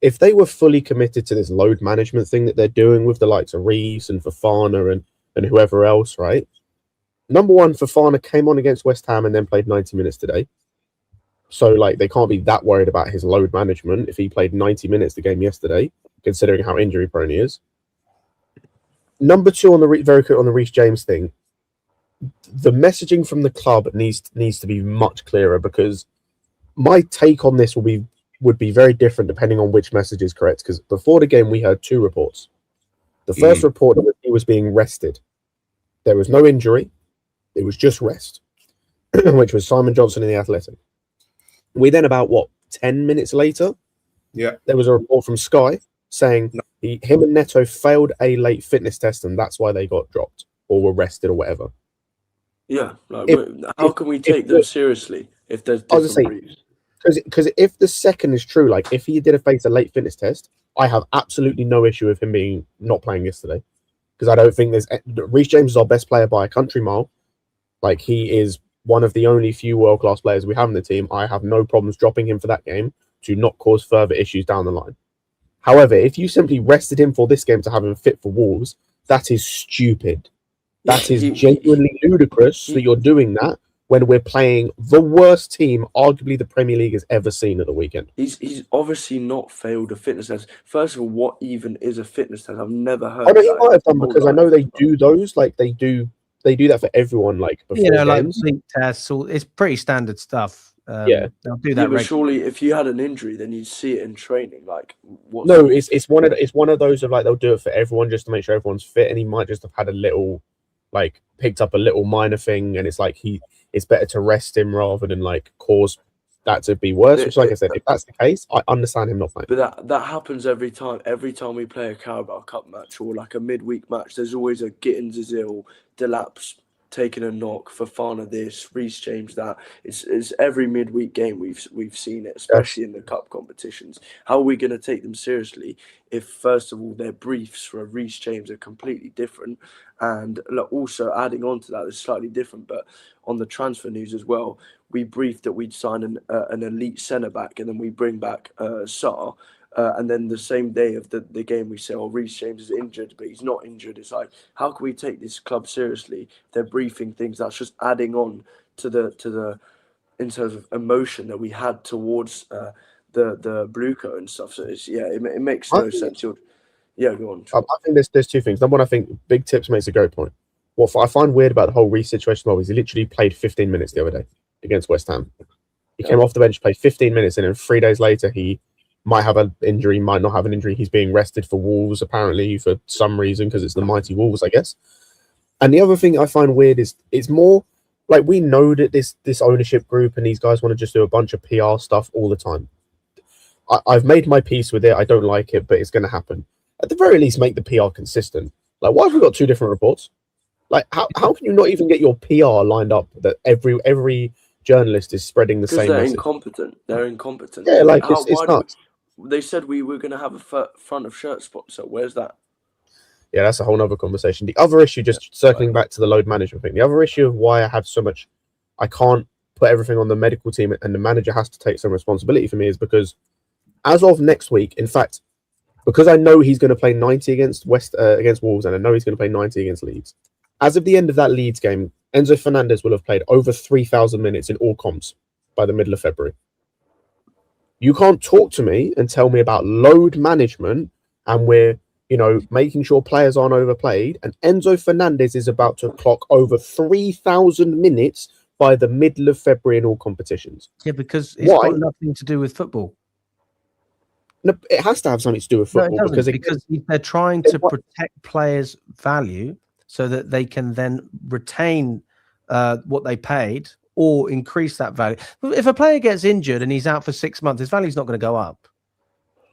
if they were fully committed to this load management thing that they're doing with the likes of Reece and Fofana and whoever else, right? Number one, Fofana came on against West Ham and then played 90 minutes today. So, like, they can't be that worried about his load management if he played 90 minutes the game yesterday, considering how injury prone he is. Number two, on the very quick on the Reece James thing, the messaging from the club needs to be much clearer, because my take on this would be very different depending on which message is correct. Because before the game, we heard two reports. The first report was he was being rested. There was no injury. It was just rest, which was Simon Johnson in The Athletic. We then, about 10 minutes later, there was a report from Sky saying him and Neto failed a late fitness test and that's why they got dropped or were rested or whatever. Yeah, like, how can we take them seriously if there's different reasons? Because if the second is true, like if he did face a late fitness test, I have absolutely no issue with him not playing yesterday, because I don't think Reece James is our best player by a country mile. Like, he is one of the only few world-class players we have in the team. I have no problems dropping him for that game to not cause further issues down the line. However, if you simply rested him for this game to have him fit for Wolves, that is stupid. That is genuinely ludicrous that you're doing that when we're playing the worst team arguably the Premier League has ever seen at the weekend. He's obviously not failed a fitness test. First of all, what even is a fitness test? I've never heard. I know he might have done, because I know they do those. Like, they do that for everyone. Like, before games. Like sleep tests. It's pretty standard stuff. They'll do that. But surely, if you had an injury, then you'd see it in training. Like, no, it's one of those of, like, they'll do it for everyone just to make sure everyone's fit, and he might just have had a little, like, picked up a little minor thing, and it's like it's better to rest him rather than, like, cause that to be worse. Which, like I said, if that's the case, I understand him not playing. But that happens every time. Every time we play a Carabao Cup match or like a midweek match, there's always a Gittins is ill, Delap's taking a knock, Fofana this, Reece James that. It's every midweek game we've seen it, especially in the cup competitions. How are we going to take them seriously if, first of all, their briefs for Reece James are completely different, and also adding on to that is slightly different, but on the transfer news as well, we briefed that we'd sign an elite centre back, and then we bring back Sarr. And then the same day of the game, we say, Reece James is injured, but he's not injured. It's like, how can we take this club seriously? They're briefing things that's just adding on to the in terms of emotion that we had towards the Bluco and stuff. So it makes no sense. Go on. I think there's two things. Number one, I think Big Tips makes a great point. What I find weird about the whole Reece situation is he literally played 15 minutes the other day against West Ham. He came off the bench, played 15 minutes, and then 3 days later he might have an injury, might not have an injury. He's being rested for Wolves, apparently, for some reason, because it's the mighty Wolves, I guess. And the other thing I find weird is it's more like, we know that this ownership group and these guys want to just do a bunch of PR stuff all the time. I've made my peace with it. I don't like it, but it's going to happen. At the very least, make the PR consistent. Like, why have we got two different reports? Like, how can you not even get your PR lined up that every journalist is spreading the same message? They're incompetent. Yeah, like, it's nuts. They said we were going to have a front of shirt spot, so where's that? Yeah, that's a whole nother conversation. The other issue, just circling back to the load management thing, the other issue of why I have so much, I can't put everything on the medical team and the manager has to take some responsibility for me, is because as of next week, in fact, because I know he's going to play 90 against Wolves, and I know he's going to play 90 against Leeds, as of the end of that Leeds game, Enzo Fernandez will have played over 3,000 minutes in all comps by the middle of February. You can't talk to me and tell me about load management and we're, making sure players aren't overplayed, and Enzo Fernandez is about to clock over 3,000 minutes by the middle of February in all competitions. Yeah, because it's got nothing to do with football. No, it has to have something to do with football. No, it doesn't, because they're trying to protect players' value so that they can then retain what they paid or increase that value. If a player gets injured and he's out for 6 months, his value's not going to go up.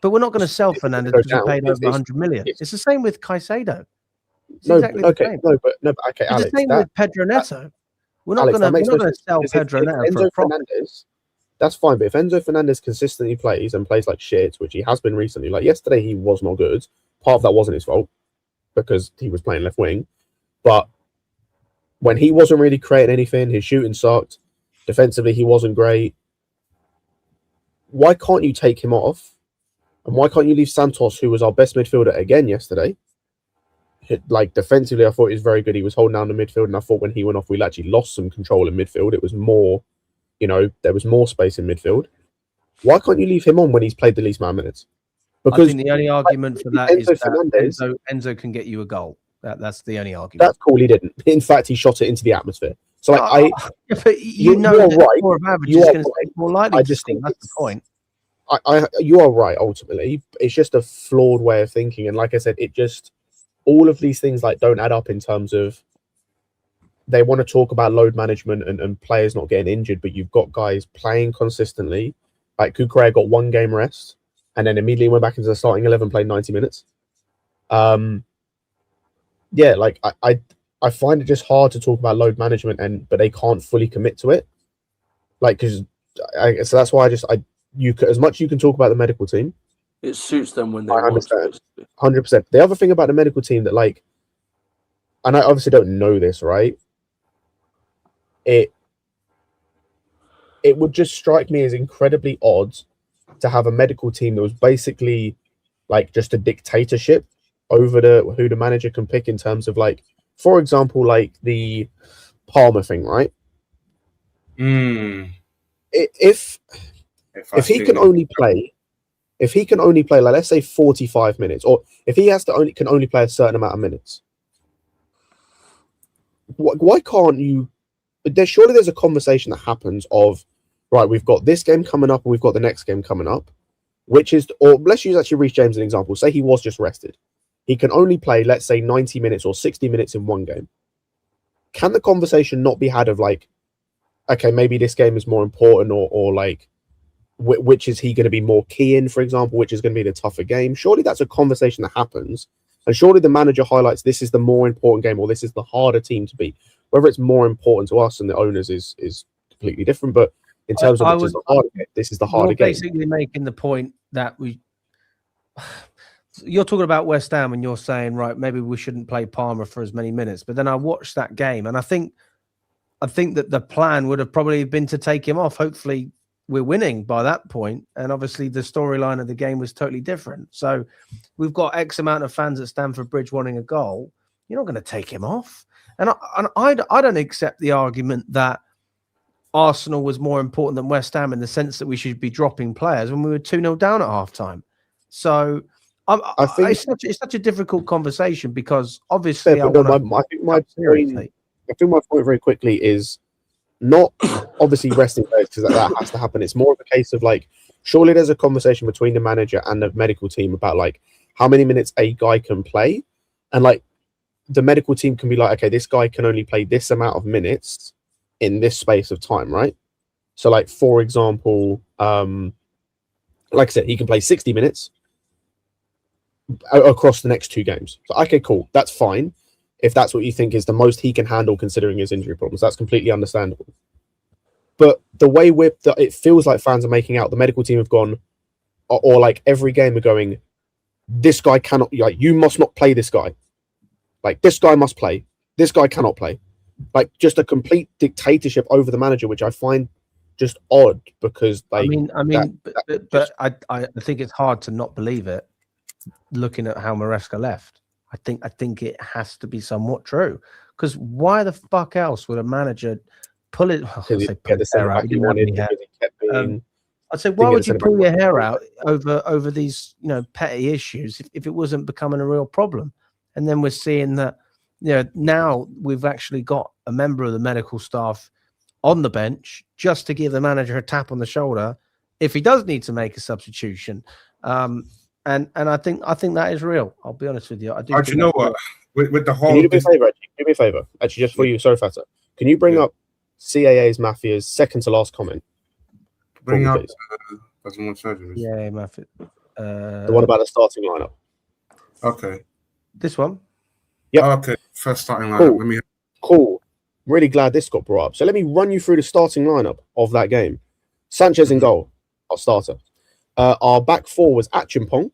But we're not going to sell Fernandez because we paid over 100 million. It's the same with Caicedo. It's exactly the same. Okay, Alex. It's the same with Pedro Neto. We're not going to sell Pedro Neto for a profit. That's fine, but if Enzo Fernandez consistently plays and plays like shit, which he has been recently, like yesterday he was not good. Part of that wasn't his fault because he was playing left wing. But when he wasn't really creating anything, his shooting sucked. Defensively, he wasn't great. Why can't you take him off? And why can't you leave Santos, who was our best midfielder again yesterday? Like defensively, I thought he was very good. He was holding down the midfield, and I thought when he went off, we actually lost some control in midfield. It was more, there was more space in midfield. Why can't you leave him on when he's played the least amount of minutes? Because I think the only argument for that is that Enzo can get you a goal. That's the only argument. That's cool. He didn't. In fact, he shot it into the atmosphere. So you know that right. More of average is going to take more likely. That's the point. You are right. Ultimately, it's just a flawed way of thinking, and like I said, all of these things don't add up in terms of they want to talk about load management and players not getting injured, but you've got guys playing consistently. Like Kukurea got 1 game rest and then immediately went back into the starting 11, played 90 minutes. I find it just hard to talk about load management but they can't fully commit to it. So that's why as much you can talk about the medical team. It suits them when they understand. 100%. The other thing about the medical team that and I obviously don't know this, right? It would just strike me as incredibly odd to have a medical team that was basically just a dictatorship over who the manager can pick in terms of for example, the Palmer thing, right? If he can only play, let's say 45 minutes, or if he can only play a certain amount of minutes, why can't you? Surely there's a conversation that happens of, right, we've got this game coming up and we've got the next game coming up, or let's use actually Reece James as an example. Say he was just rested. He can only play, let's say, 90 minutes or 60 minutes in one game. Can the conversation not be had of okay, maybe this game is more important, or which is he going to be more key in, for example, which is going to be the tougher game? Surely that's a conversation that happens. And surely the manager highlights this is the more important game or this is the harder team to beat. Whether it's more important to us and the owners is completely different. But in terms of this is the harder game. Basically making the point that you're talking about West Ham and you're saying, right, maybe we shouldn't play Palmer for as many minutes. But then I watched that game and I think that the plan would have probably been to take him off. Hopefully we're winning by that point. And obviously the storyline of the game was totally different. So we've got X amount of fans at Stamford Bridge wanting a goal. You're not going to take him off. And I don't accept the argument that Arsenal was more important than West Ham in the sense that we should be dropping players when we were 2-0 down at halftime. So I think it's such a difficult conversation because obviously I think my point very quickly is not obviously resting players because that has to happen. It's more of a case of surely there's a conversation between the manager and the medical team about how many minutes a guy can play, and the medical team can be okay, this guy can only play this amount of minutes in this space of time, right? So for example, like I said, he can play 60 minutes across the next 2 games. So okay, cool, that's fine. If that's what you think is the most he can handle considering his injury problems, that's completely understandable. But the way it feels like fans are making out, the medical team have gone, or every game are going, this guy cannot, you must not play this guy. This guy must play. This guy cannot play. Just a complete dictatorship over the manager, which I find just odd because I think it's hard to not believe it looking at how Maresca left. I think it has to be somewhat true because why the fuck else would a manager pull it? I'd say why would you pull your hair out over these petty issues if it wasn't becoming a real problem? And then we're seeing that now we've actually got a member of the medical staff on the bench just to give the manager a tap on the shoulder if he does need to make a substitution. And I think that is real. I'll be honest with you. I do. You know what? With the whole, can you do me a favor? Actually, just for you, sorry, Fata. Can you bring up CAA's Mafia's second to last comment? Bring up surgery. Yeah, Mafia. The one about the starting lineup. Okay. This one. Yeah. Okay. First starting lineup. Cool. Really glad this got brought up. So let me run you through the starting lineup of that game. Sanchez in goal, our starter. Our back 4 was Achimpong,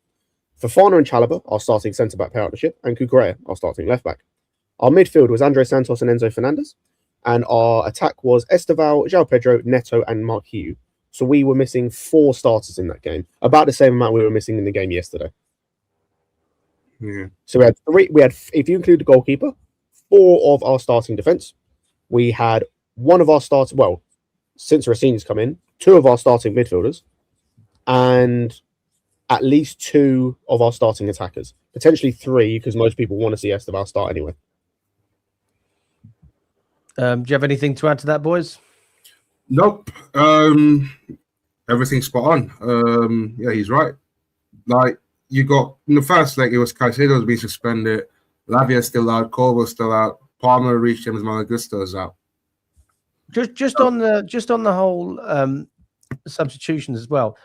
Fofana and Chalobah, our starting centre-back partnership, and Kukurea, our starting left-back. Our midfield was Andre Santos and Enzo Fernandez. And our attack was Esteval, João Pedro, Neto, and Mark Hugh. So we were missing 4 starters in that game, about the same amount we were missing in the game yesterday. Yeah. So we had 3. We had, if you include the goalkeeper, 4 of our starting defense. We had one of our starters. Well, since Roseniors come in, 2 of our starting midfielders, and at least 2 of our starting attackers. Potentially 3, because most people want to see Esteval start anyway. Do you have anything to add to that, boys? Nope. Everything's spot on. Yeah, he's right. Like, you got in the first leg, it was Caicedo's being suspended, Lavia's still out, Colville's still out, Palmer, Reece James, Malagusto's out. Just on the whole substitutions as well.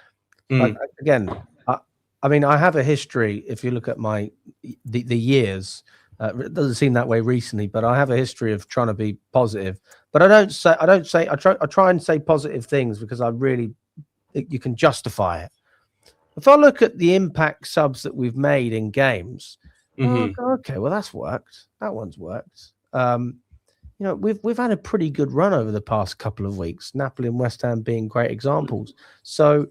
Like, again, I mean, I have a history. If you look at the years, it doesn't seem that way recently, but I have a history of trying to be positive. But I try and say positive things because you can justify it. If I look at the impact subs that we've made in games, okay, well that's worked. That one's worked. You know, we've had a pretty good run over the past couple of weeks. Napoli and West Ham being great examples. So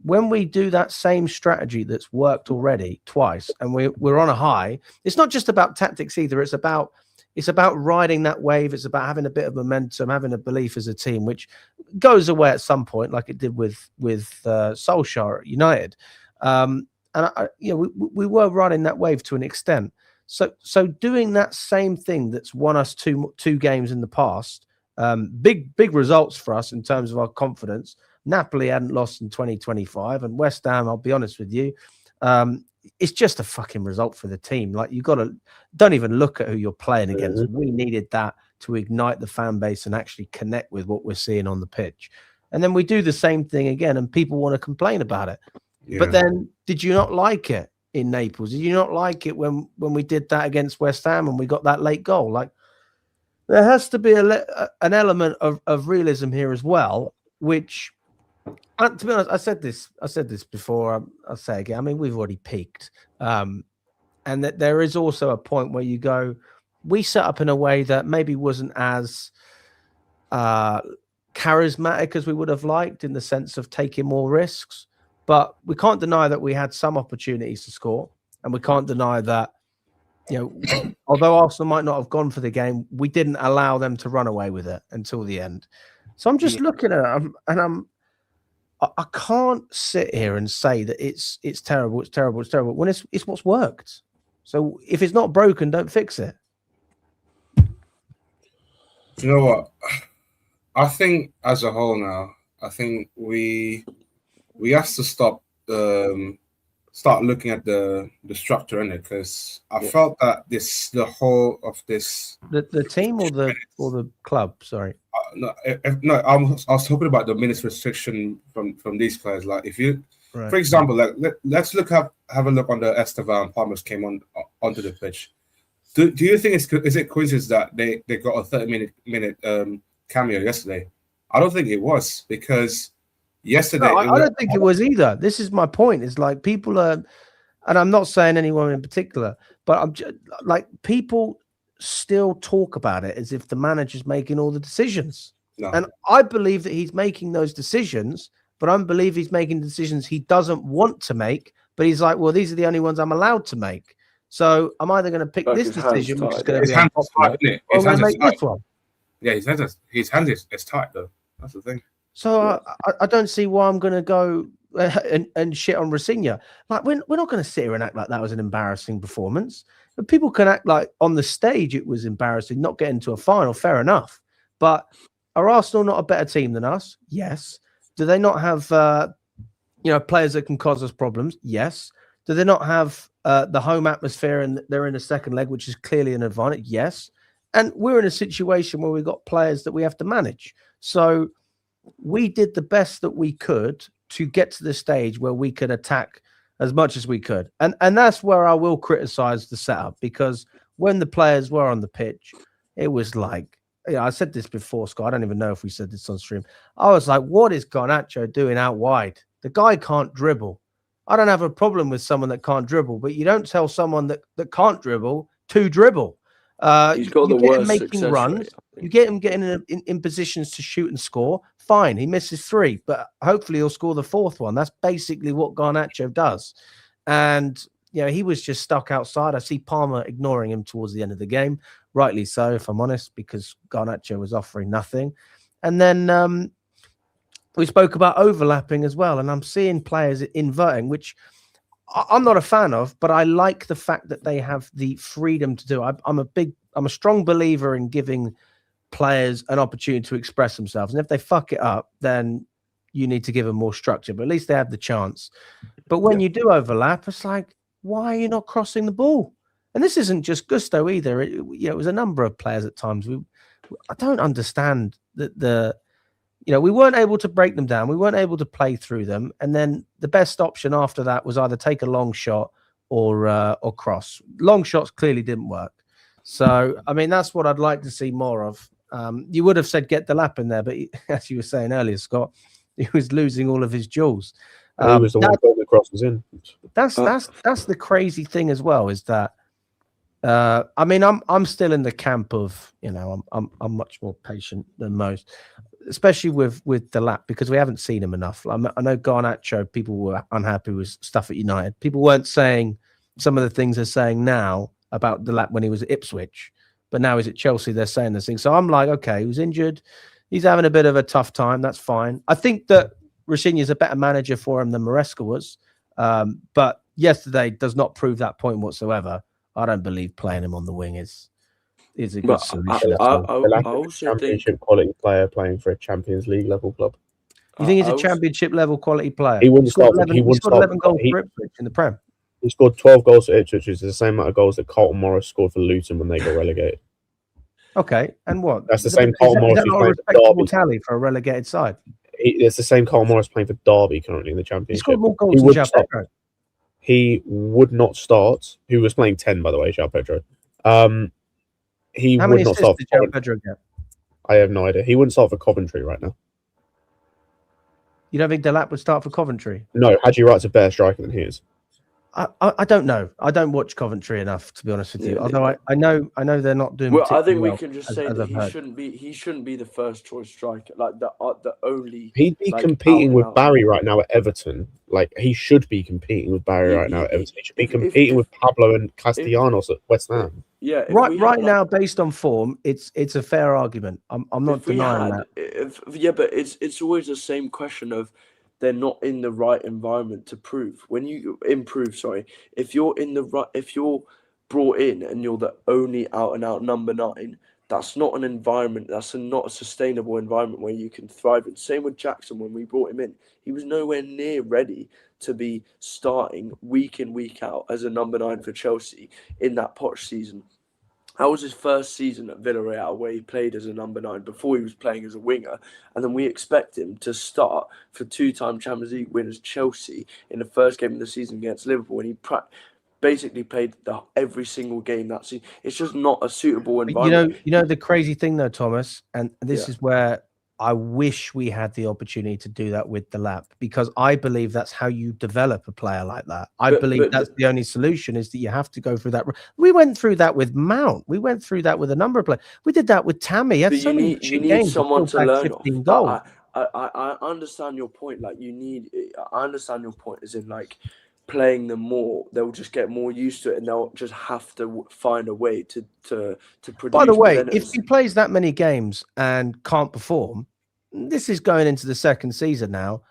when we do that same strategy that's worked already twice, and we're on a high, it's not just about tactics either. It's about riding that wave. It's about having a bit of momentum, having a belief as a team, which goes away at some point, like it did with Solskjaer at United. We were riding that wave to an extent. So doing that same thing that's won us two games in the past, big results for us in terms of our confidence. Napoli hadn't lost in 2025, and West Ham, I'll be honest with you, it's just a fucking result for the team. Like, don't even look at who you're playing against. We needed that to ignite the fan base and actually connect with what we're seeing on the pitch. And then we do the same thing again, and people want to complain about it. Yeah. But then, did you not like it in Naples? Did you not like it when we did that against West Ham and we got that late goal? Like, there has to be an element of realism here as well, which, to be honest, I said this before. I'll say again. I mean, we've already peaked, and that there is also a point where you go, we set up in a way that maybe wasn't as charismatic as we would have liked, in the sense of taking more risks. But we can't deny that we had some opportunities to score, and we can't deny that, you know, although Arsenal might not have gone for the game, we didn't allow them to run away with it until the end. So I'm just looking at it, and I can't sit here and say that it's terrible, when it's what's worked. So if it's not broken, don't fix it. You know what? I think as a whole now, I think we have to start looking at the structure in it, because I felt that the whole of this, the team or the club. Sorry. I was talking about the minutes restriction from these players. Like, if you, for example, like let's have a look on the Esteval and Palmer's came onto the pitch. Do you think is it coincidence that they got a 30-minute cameo yesterday? I don't think it was, because yesterday. No, I don't think it was either. This is my point. It's like people are, and I'm not saying anyone in particular, but I'm just, like, people still talk about it as if the manager's making all the decisions. No. And I believe that he's making those decisions, but I believe he's making decisions he doesn't want to make, but he's like, well, these are the only ones I'm allowed to make. So I'm either going to pick this decision, which is going to be unpopular, or I'm going to make this one. Yeah, his hands is tight, though. That's the thing. So I don't see why I'm going to go and shit on Roseniors. Like, we're not going to sit here and act like that was an embarrassing performance. But people can act like on the stage it was embarrassing, not getting to a final. Fair enough. But are Arsenal not a better team than us? Yes. Do they not have players that can cause us problems? Yes. Do they not have the home atmosphere, and they're in the second leg, which is clearly an advantage? Yes. And we're in a situation where we've got players that we have to manage. So we did the best that we could to get to the stage where we could attack as much as we could. And that's where I will criticize the setup, because when the players were on the pitch, it was like, I said this before, Scott, I don't even know if we said this on stream. I was like, what is Garnacho doing out wide? The guy can't dribble. I don't have a problem with someone that can't dribble, but you don't tell someone that can't dribble to dribble. He's got you the get him worst making success runs. rate, I think. You get him getting in positions to shoot and score. Fine, he misses 3, but hopefully he'll score the 4th one. That's basically what Garnacho does. And he was just stuck outside. I see Palmer ignoring him towards the end of the game, rightly so, if I'm honest, because Garnacho was offering nothing. And then we spoke about overlapping as well, and I'm seeing players inverting, which I'm not a fan of, but I like the fact that they have the freedom to do. I'm a strong believer in giving players an opportunity to express themselves, and if they fuck it up, then you need to give them more structure. But at least they have the chance. But when you do overlap, it's like, why are you not crossing the ball? And this isn't just Gusto either. It was a number of players at times. I don't understand that we weren't able to break them down. We weren't able to play through them. And then the best option after that was either take a long shot or cross. Long shots clearly didn't work. So, I mean, that's what I'd like to see more of. You would have said get the lap in there, but as you were saying earlier, Scott, he was losing all of his jewels. He was the one putting the crosses in. That's the crazy thing as well, is that I mean, I'm still in the camp of, I'm much more patient than most, especially with the lap, because we haven't seen him enough. I know Garnacho, people were unhappy with stuff at United. People weren't saying some of the things they're saying now about the lap when he was at Ipswich, but now he's at Chelsea, they're saying this thing. So I'm like, okay, he was injured. He's having a bit of a tough time. That's fine. I think that Roseniors is a better manager for him than Maresca was. But yesterday does not prove that point whatsoever. I don't believe playing him on the wing is a good solution. I also Championship quality player playing for a Champions League level club. You think he's a Championship level quality player? He wouldn't start. He scored 11 goals for Ipswich in the Prem. He scored 12 goals for Ipswich, which is the same amount of goals that Carlton Morris scored for Luton when they got relegated. Okay, and what? That's the same Carlton Morris who's playing for Derby. Tally for a relegated side. It's the same Carlton Morris playing for Derby currently in the Championship. He scored more goals than João Pedro. He would not start. Who was playing 10, by the way, João Pedro. He How would many not start. did João Pedro get? I have no idea. He wouldn't start for Coventry right now. You don't think Delap would start for Coventry? No, Haji Wright's a better striker than he is. I don't know. I don't watch Coventry enough, to be honest with you. Although I know they're not doing. Well, I think we well, can just say that he shouldn't be the first choice striker. Like the only. He'd be competing with Barry right now at Everton. Like he should be competing with Barry right now at Everton. He should be competing with Pablo and Castellanos at West Ham. Yeah, right now, based on form, it's a fair argument. I'm not denying that. But it's always the same question of. They're not in the right environment to prove. When you improve, if you're brought in and you're the only out and out number 9, that's not an environment. That's not a sustainable environment where you can thrive. And same with Jackson. When we brought him in, he was nowhere near ready to be starting week in, week out as a number 9 for Chelsea in that Poch season. That was his first season at Villarreal where he played as a number 9 before he was playing as a winger. And then we expect him to start for 2-time Champions League winners Chelsea in the first game of the season against Liverpool. And he basically played every single game that season. It's just not a suitable environment. You know the crazy thing though, Thomas, and this is where I wish we had the opportunity to do that with the lap, because I believe that's how you develop a player like that. I believe that's the only solution, is that you have to go through that. We went through that with Mount. We went through that with a number of players. We did that with Tammy. He had so many games. Someone to learn 15 goals. I understand your point. I understand your point as in playing them more, they'll just get more used to it and they'll just have to find a way to produce. By the way, if he plays that many games and can't perform, this is going into the second season now.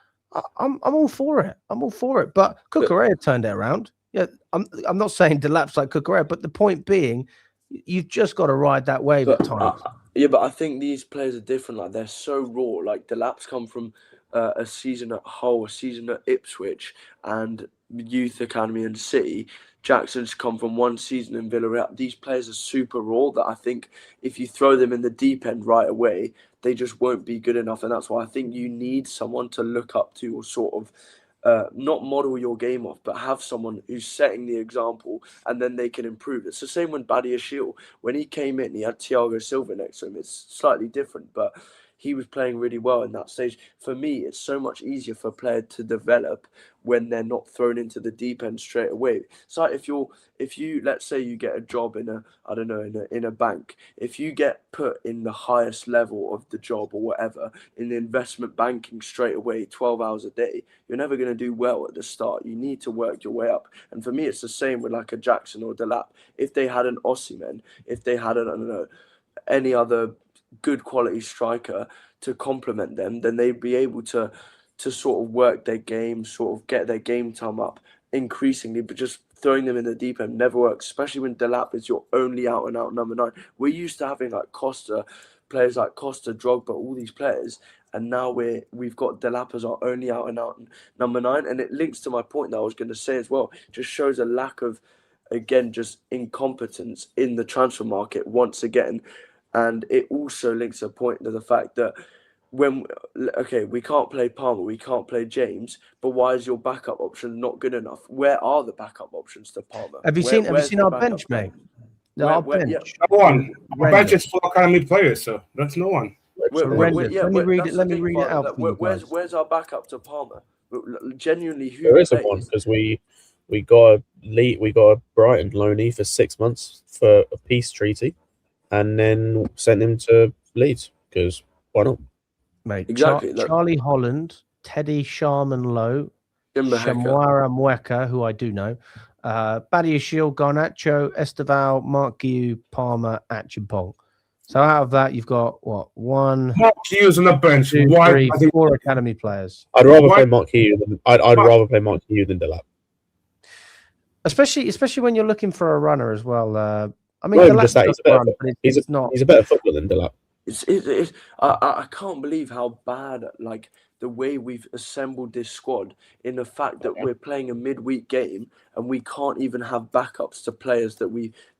I'm all for it. I'm all for it. But Cucurella turned it around. Yeah, I'm not saying Delap's like Cucurella, but the point being, you've just got to ride that wave at times. But I think these players are different. They're so raw. Delap's come from a season at Hull, a season at Ipswich, and Youth Academy and City. Jackson's come from one season in Villarreal. These players are super raw that I think if you throw them in the deep end right away, they just won't be good enough. And that's why I think you need someone to look up to, or sort of not model your game off, but have someone who's setting the example and then they can improve. It's the same when Badiashile, when he came in, he had Thiago Silva next to him. It's slightly different, but he was playing really well in that stage. For me, it's so much easier for a player to develop when they're not thrown into the deep end straight away. So if you let's say you get a job in a bank, if you get put in the highest level of the job or whatever in the investment banking straight away, 12 hours a day, you're never going to do well at the start. You need to work your way up. And for me, it's the same with like a Jackson or Delap. If they had an Osimhen, if they had any other good quality striker to complement them, then they'd be able to sort of work their game, sort of get their game time up increasingly. But just throwing them in the deep end never works, especially when Delap is your only out and out number 9. We're used to having like players like Costa, Drogba, all these players, and now we've got Delap as our only out and out number 9. And it links to my point that I was going to say as well. It just shows a lack of, again, just incompetence in the transfer market once again. And it also links a point to the fact that we can't play Palmer, we can't play James, but why is your backup option not good enough? Where are the backup options to Palmer? Have you seen our bench, mate? Our bench. Yeah. No one. Our bench is full academy players, so that's no one. Let me read it out for you guys. Where's our backup to Palmer? Genuinely, who There plays? isn't one because we got a Brighton loanee for 6 months for a peace treaty, and then sent him to Leeds because why not? Mate, exactly. Charlie Holland, Teddy Sharman-Lowe, Shamwara Mweka, who I do know, Badiashile, Garnacho, Esteval, Mark Guiu, Palmer, Achimpong. So out of that, you've got what? One. Mark Guiu's on the bench. 2, 3, 4 academy players. I'd rather play Mark Guiu than rather play Mark Guiu than Delap. Especially when you're looking for a runner as well. I mean, he's a better footballer than Delap. I can't believe how bad, like, the way we've assembled this squad, in the fact that we're playing a midweek game and we can't even have backups to players that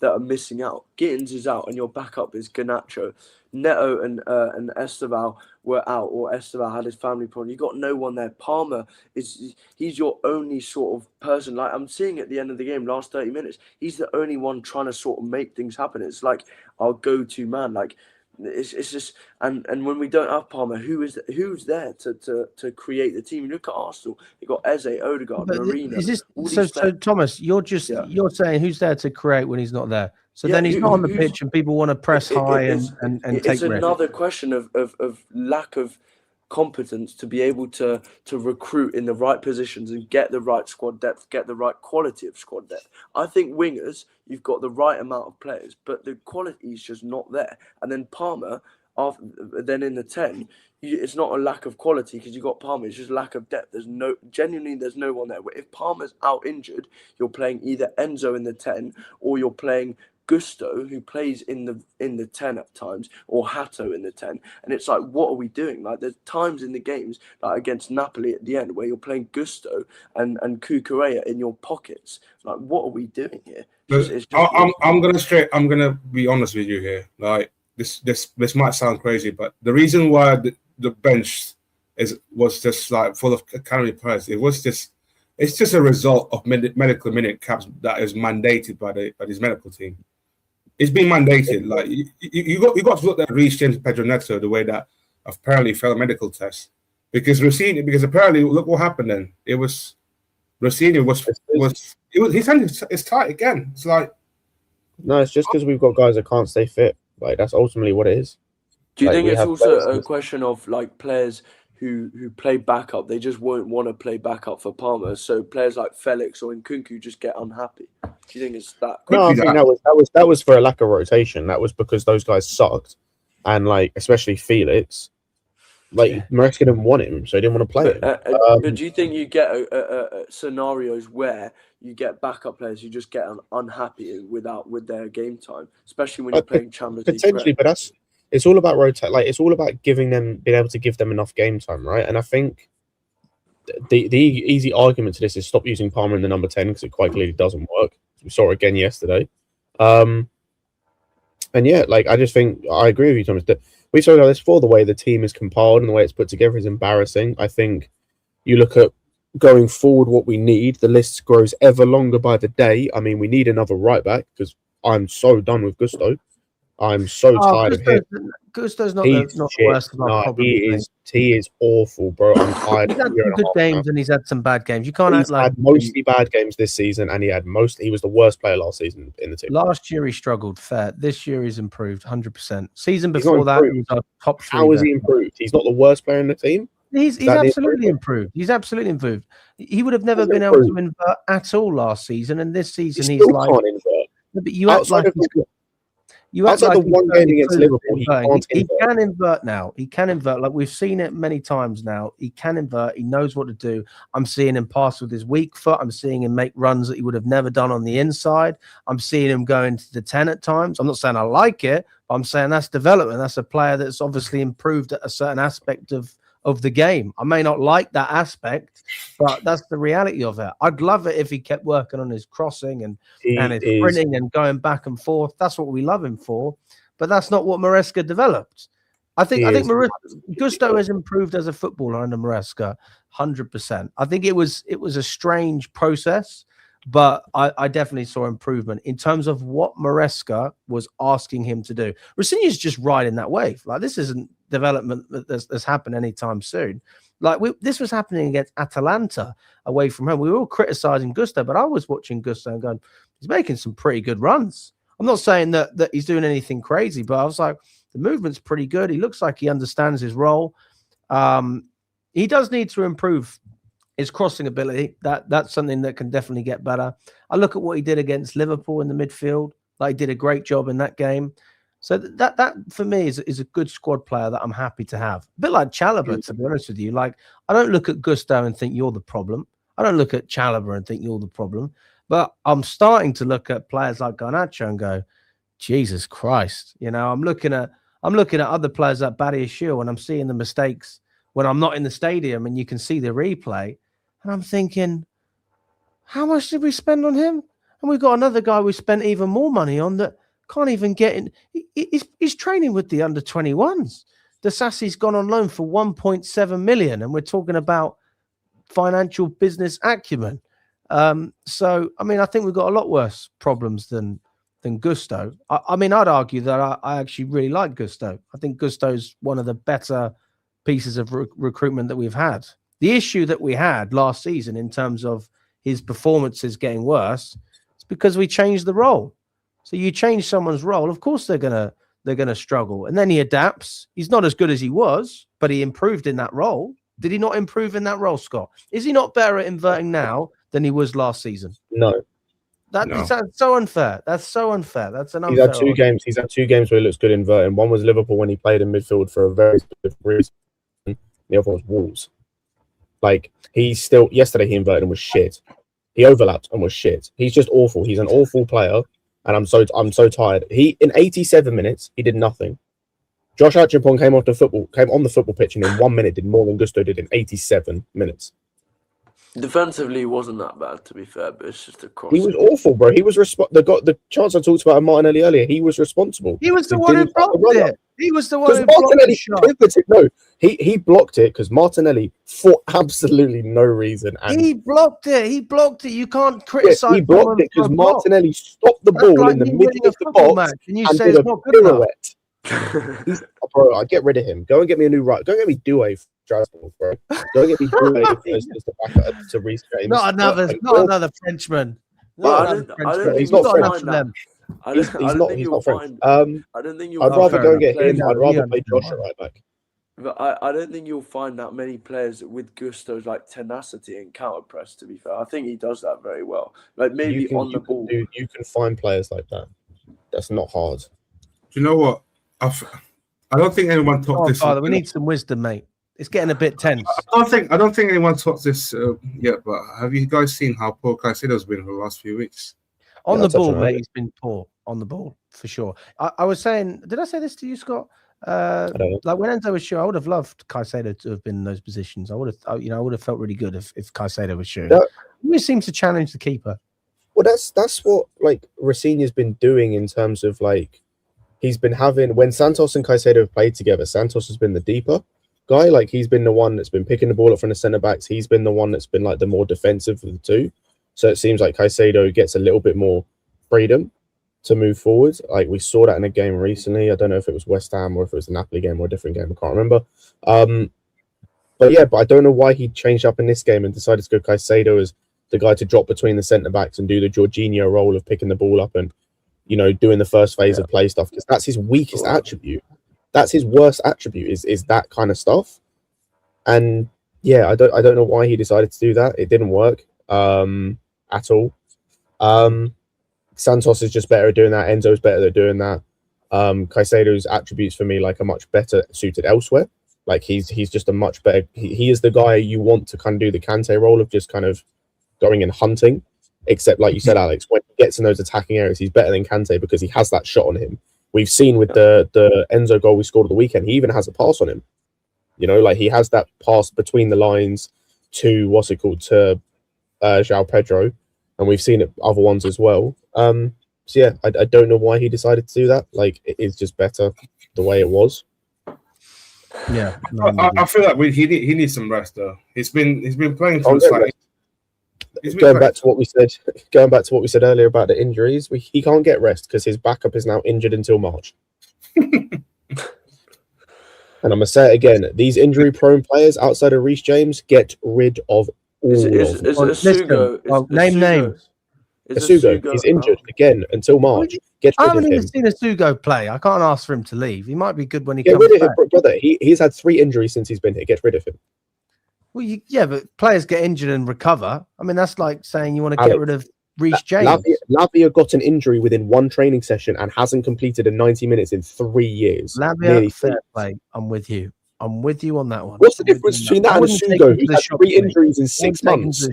are missing out. Gittins is out and your backup is Garnacho. Neto and Esteval were out, or Esteval had his family problem. You got no one there. Palmer he's your only sort of person. Like, I'm seeing at the end of the game, last 30 minutes, he's the only one trying to sort of make things happen. It's like our go-to man. Like, it's just, and when we don't have Palmer, who's there to create the team? You look at Arsenal, you got Eze, Odegaard, Marino. So Thomas, you're saying who's there to create when he's not there? So then he's not on the pitch, and people want to press high and take risks. It's another question of lack of competence to be able to recruit in the right positions and get the right squad depth, get the right quality of squad depth. I think wingers, you've got the right amount of players, but the quality is just not there. And then Palmer, then in the 10, it's not a lack of quality because you've got Palmer, it's just lack of depth. There's no one there. If Palmer's out injured, you're playing either Enzo in the 10 or you're playing Gusto, who plays in the 10 at times, or Hato in the 10, and it's like, what are we doing? Like, there's times in the games, like against Napoli at the end, where you're playing Gusto and Cucurella in your pockets. Like, what are we doing here? I'm gonna be honest with you here. Like, this might sound crazy, but the reason why the bench was just like full of academy players, it's just a result of medical minute caps that is mandated by his medical team. It's been mandated. Like, you got to look at Reece James and Pedro Neto the way that apparently failed a medical test because apparently look what happened then. It was Roseniors his hand is tight again. It's like, no, it's just because we've got guys that can't stay fit. Like, that's ultimately what it is. Do you think it's also a question of like players who play backup, they just won't want to play backup for Palmer, so players like Felix or Nkunku just get unhappy? Do you think it's that? No, I think that was for a lack of rotation. That was because those guys sucked, and like especially Felix, like Maresca didn't want him, so he didn't want to play him. But do you think you get scenarios where you get backup players who just get unhappy with their game time, especially when you're playing Champions League? Potentially, but it's all about rotate. Like, it's all about being able to give them enough game time, right? And I think the easy argument to this is stop using Palmer in the number 10 because it quite clearly doesn't work. We saw it again yesterday. And yeah, like, I just think I agree with you, Thomas. We talked about this before. The way the team is compiled and the way it's put together is embarrassing. I think you look at going forward what we need. The list grows ever longer by the day. I mean, we need another right back because I'm so done with Gusto. I'm so tired of him. Gusto's not He's the shit. worst of our Nah, problems. he is awful, bro. I'm tired. He's had some good games and he's had some bad games. You can't He's act like had mostly bad games this season, and he was the worst player last season in the team. Last year he struggled. Fair. This year he's improved 100%. Season He's before not that, he improved. was our top 3. How has he improved? He's not the worst player in the team. He's absolutely improved. He's absolutely improved. He would have never been able to invert at all last season, and this season he's still like. Can't invert. But you act like you act like the one game against Liverpool, he can invert now. He can invert. Like we've seen it many times now. He can invert. He knows what to do. I'm seeing him pass with his weak foot. I'm seeing him make runs that he would have never done on the inside. I'm seeing him go into the 10 at times. I'm not saying I like it, but I'm saying that's development. That's a player that's obviously improved at a certain aspect of the game. I may not like that aspect, but that's the reality of it. I'd love it if he kept working on his crossing and his sprinting and going back and forth. That's what we love him for, but that's not what Maresca developed. I think Gusto has improved as a footballer under Maresca 100%. I think it was a strange process, but I definitely saw improvement in terms of what Maresca was asking him to do. Roseniors just riding that wave. Like this isn't development that's happened anytime soon. Like this was happening against Atalanta away from home. We were all criticizing Gusto, but I was watching Gusto and going, he's making some pretty good runs. I'm not saying that he's doing anything crazy, but I was like, the movement's pretty good. He looks like he understands his role. He does need to improve his crossing ability. That's something that can definitely get better. I look at what he did against Liverpool in the midfield. Like he did a great job in that game. So that for me is a good squad player that I'm happy to have. A bit like Chalobah, to be honest with you. Like I don't look at Gusto and think you're the problem. I don't look at Chalobah and think you're the problem. But I'm starting to look at players like Garnacho and go, Jesus Christ. You know, I'm looking at other players like Badiashile and I'm seeing the mistakes when I'm not in the stadium and you can see the replay. And I'm thinking, how much did we spend on him? And we've got another guy we spent even more money on that can't even get in. He's training with the under 21s. Desassi's gone on loan for 1.7 million, and we're talking about financial business acumen. So, I mean, I think we've got a lot worse problems than Gusto. I mean, I'd argue that I actually really like Gusto. I think Gusto's one of the better pieces of recruitment that we've had. The issue that we had last season in terms of his performances getting worse is because we changed the role. So you change someone's role, of course they're gonna struggle. And then he adapts. He's not as good as he was, but he improved in that role. Did he not improve in that role, Scott? Is he not better at inverting now than he was last season? No. That's so unfair. That's so unfair. That's an unfair. He's had two games where he looks good inverting. One was Liverpool when he played in midfield for a very specific reason. The other one was Wolves. Like yesterday he inverted and was shit. He overlapped and was shit. He's just awful. He's an awful player. And I'm so tired. In 87 minutes, he did nothing. Josh Archimpong came on the football pitch and in 1 minute did more than Gusto did in 87 minutes. Defensively, he wasn't that bad, to be fair, but it's just a cross. He was awful, bro. He was the chance I talked about Martinelli earlier. He was responsible. He was the one who blocked it. He was the one who Martinelli blocked the shot. No, he blocked it because Martinelli, for absolutely no reason. And he blocked it. He blocked it. You can't criticize. He blocked it because Martinelli stopped the ball in the middle of the box and you say it's not good enough. Bro, I get rid of him. Go and get me a new right. Go and get me Douay for Strasbourg, bro. Go and get me Douay to Reece James. Not another Frenchman. He's not French. He's not French. I don't think I'd rather go and get him. I'd rather play Josh at right back. But I don't think you'll find that many players with Gusto's like tenacity and counter press. To be fair, I think he does that very well. Like maybe on the ball, you can find players like that. That's not hard. Do you know what? I don't think anyone talked this. Father, we need some wisdom, mate. It's getting a bit tense. I don't think anyone talked this yet. But have you guys seen how poor Caicedo's been for the last few weeks? On the ball, mate, he's been poor on the ball for sure. I was saying, did I say this to you, Scott? Like when Enzo was shooting, I would have loved Caicedo to have been in those positions. I would have felt really good if Caicedo was shooting. He always seems to challenge the keeper. Well, that's what like Rosenior's been doing in terms of like he's been having when Santos and Caicedo have played together. Santos has been the deeper guy. Like he's been the one that's been picking the ball up from the centre backs. He's been the one that's been like the more defensive of the two. So it seems like Caicedo gets a little bit more freedom. to move forward. Like we saw that in a game recently. I don't know if it was West Ham or if it was the Napoli game or a different game. I can't remember. But I don't know why he changed up in this game and decided to go Caicedo as the guy to drop between the centre backs and do the Jorginho role of picking the ball up and doing the first phase of play stuff, because that's his weakest attribute. That's his worst attribute is that kind of stuff. And I don't know why he decided to do that. It didn't work at all. Santos is just better at doing that. Enzo's better at doing that. Caicedo's attributes for me are much better suited elsewhere. Like he's just a much better. He is the guy you want to kind of do the Kante role of just kind of going and hunting. Except like you said, Alex, when he gets in those attacking areas, he's better than Kante because he has that shot on him. We've seen with the Enzo goal we scored at the weekend, he even has a pass on him. He has that pass between the lines to to João Pedro, and we've seen it other ones as well. I don't know why he decided to do that. Like it is just better the way it was. Yeah, I feel like he needs some rest though. He's been playing for Going back to what we said earlier about the injuries, he can't get rest because his backup is now injured until March. And I'm gonna say it again: these injury-prone players outside of Reece James, get rid of all of them. Name names. Asugo, he's injured again until March. Get rid I haven't of even him. seen Asugo play. I can't ask for him to leave. He might be good when he Get comes rid of back. him, brother. He's had 3 injuries since he's been here. Get rid of him. Well, but players get injured and recover. I mean, that's like saying you want to get rid of Reece James. Lavia got an injury within 1 training session and hasn't completed a 90 minutes in 3 years. Lavia, fair play. I'm with you. I'm with you on that one. What's the difference between that and Asugo, who's had 3 injuries in 6 months?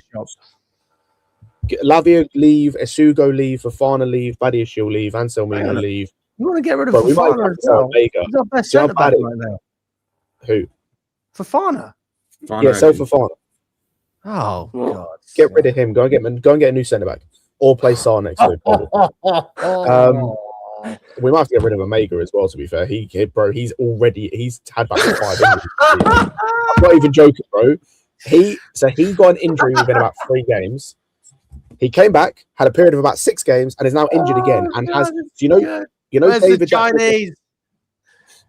Lavia leave, Asugo leave, Fofana leave, Badiashile leave, Anselmino leave. You want to get rid of Fofana as well? He's our best centre back right now. Who? Fofana. Sell Fofana. Oh God! Get rid of him. Go and get a new centre back, or play Sarr next to him. We might have to get rid of Omega as well. To be fair, he's had about 5 injuries. I'm not even joking, bro. He got an injury within about 3 games. He came back, had a period of about 6 games, and is now injured again. And has David Chinese?